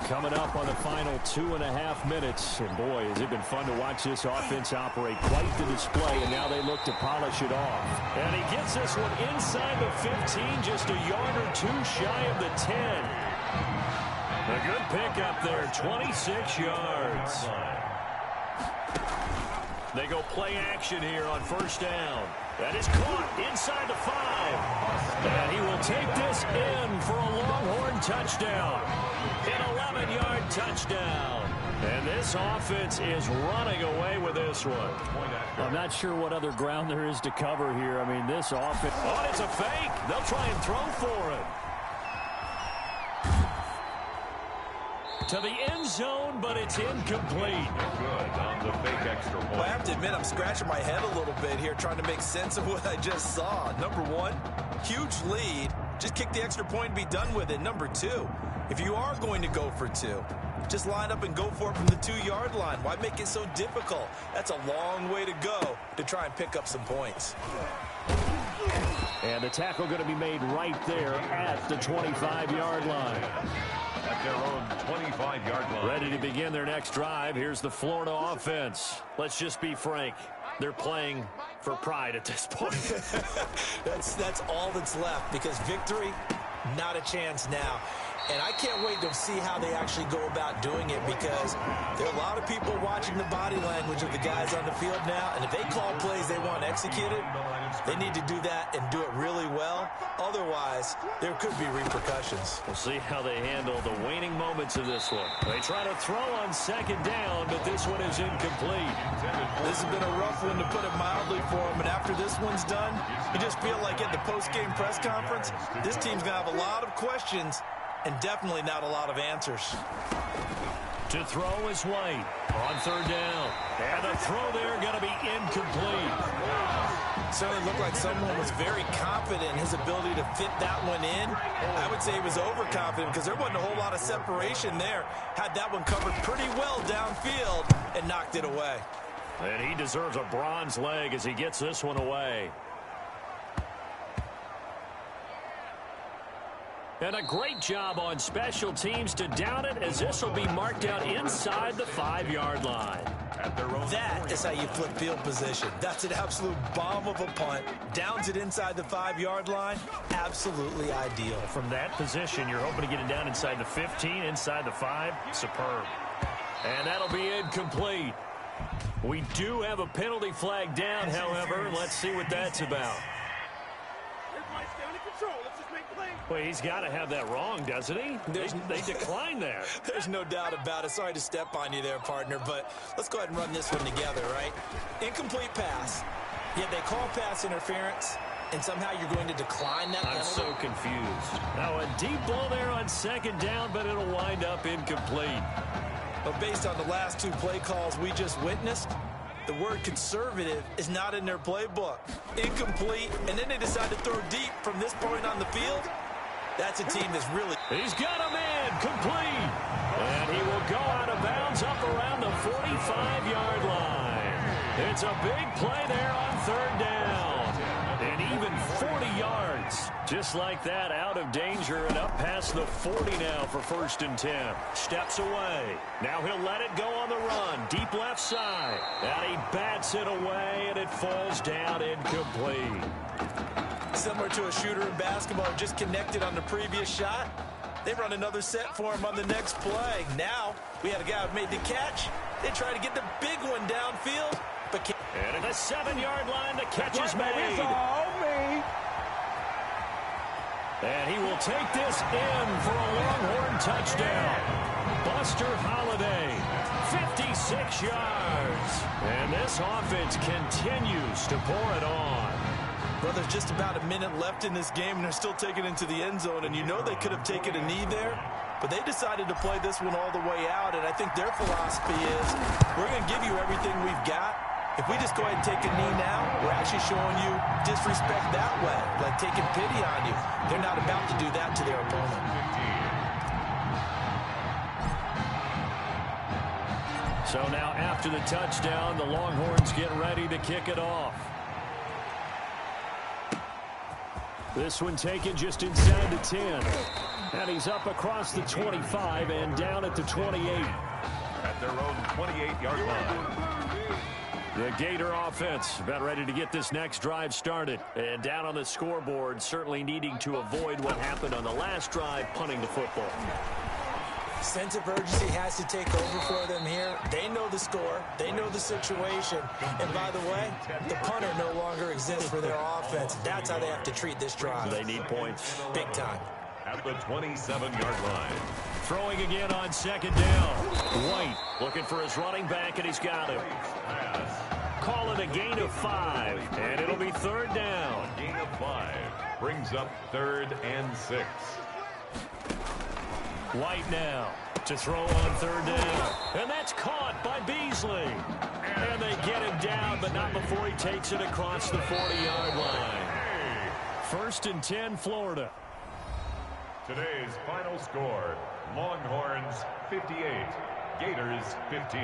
S11: Coming up on the final 2.5 minutes. And boy, has it been fun to watch this offense operate. Quite the display, and now they look to polish it off. And he gets this one inside the 15, just a yard or 2 shy of the 10. A good pickup there, 26 yards. They go play action here on 1st down. That is caught inside the 5. And he will take this in for a Longhorn touchdown. An 11-yard touchdown. And this offense is running away with this one. I'm not sure what other ground there is to cover here. I mean, this offense... Oh, it's a fake. They'll try and throw for it. To the end zone, but it's incomplete.
S9: Good on the fake extra point.
S10: Well, I have to admit, I'm scratching my head a little bit here trying to make sense of what I just saw. Number 1, huge lead. Just kick the extra point and be done with it. Number 2, if you are going to go for 2, just line up and go for it from the 2-yard line. Why make it so difficult? That's a long way to go to try and pick up some points.
S11: And the tackle going to be made right there at the 25-yard line.
S9: At their own 25-yard line.
S11: Ready to begin their next drive. Here's the Florida offense. Let's just be frank. They're playing for pride at this point.
S10: That's all that's left, because victory, not a chance now. And I can't wait to see how they actually go about doing it, because there are a lot of people watching the body language of the guys on the field now, and if they call plays they want executed, they need to do that and do it really well. Otherwise, there could be repercussions.
S11: We'll see how they handle the waning moments of this one. They try to throw on 2nd down, but this one is incomplete.
S10: This has been a rough one, to put it mildly, for them. And after this one's done, you just feel like at the post-game press conference, this team's going to have a lot of questions and definitely not a lot of answers.
S11: To throw is White on 3rd down. And the throw there going to be incomplete.
S10: Certainly looked like someone was very confident in his ability to fit that one in. I would say he was overconfident, because there wasn't a whole lot of separation there. Had that one covered pretty well downfield and knocked it away.
S11: And he deserves a bronze leg as he gets this one away. And a great job on special teams to down it, as this will be marked out inside the 5-yard line.
S10: That is how you flip field position. That's an absolute bomb of a punt. Downs it inside the 5-yard line. Absolutely ideal.
S11: From that position, you're hoping to get it down inside the 15, inside the 5. Superb. And that'll be incomplete. We do have a penalty flag down, however. Let's see what that's about. Well, he's got to have that wrong, doesn't he? They declined that.
S10: There's no doubt about it. Sorry to step on you there, partner, but let's go ahead and run this one together, right? Incomplete pass. Yet they call pass interference, and somehow you're going to decline that penalty.
S11: I'm so confused. Now, a deep ball there on 2nd down, but it'll wind up incomplete.
S10: But based on the last 2 play calls we just witnessed, the word conservative is not in their playbook. Incomplete, and then they decide to throw deep from this point on the field. That's a team that's really...
S11: He's got a man complete. And he will go out of bounds up around the 45-yard line. It's a big play there on 3rd down. And even 40 yards Just like that, out of danger and up past the 40 now for 1st and 10. Steps away. Now he'll let it go on the run. Deep left side. And he bats it away, and it falls down incomplete.
S10: Similar to a shooter in basketball, just connected on the previous shot. They run another set for him on the next play. Now, we had a guy who made the catch. They try to get the big one downfield, but can't.
S11: And at the 7-yard line, the catch is made.
S3: It's all me.
S11: And he will take this in for a Longhorn touchdown. Buster Holiday, 56 yards. And this offense continues to pour it on.
S10: Well, there's just about a minute left in this game, and they're still taking it into the end zone. And you know they could have taken a knee there, but they decided to play this one all the way out. And I think their philosophy is, we're going to give you everything we've got. If we just go ahead and take a knee now, we're actually showing you disrespect that way, like taking pity on you. They're not about to do that to their opponent.
S11: So now after the touchdown, the Longhorns get ready to kick it off. This one taken just inside the 10. And he's up across the 25 and down at the 28.
S9: At their own 28-yard line.
S11: The Gator offense about ready to get this next drive started. And down on the scoreboard, certainly needing to avoid what happened on the last drive, punting the football.
S10: Sense of urgency has to take over for them here. They know the score. They know the situation. And by the way, the punter no longer exists for their offense. That's how they have to treat this drive.
S11: They need points.
S10: Big time.
S9: At the 27-yard line.
S11: Throwing again on 2nd down. White looking for his running back, and he's got him. Call it a gain of 5, and it'll be 3rd down.
S9: Gain of 5 brings up 3rd and 6.
S11: White now to throw on 3rd down. And that's caught by Beasley. And they get him down, but not before he takes it across the 40-yard line. 1st and 10, Florida.
S9: Today's final score, Longhorns 58, Gators 15.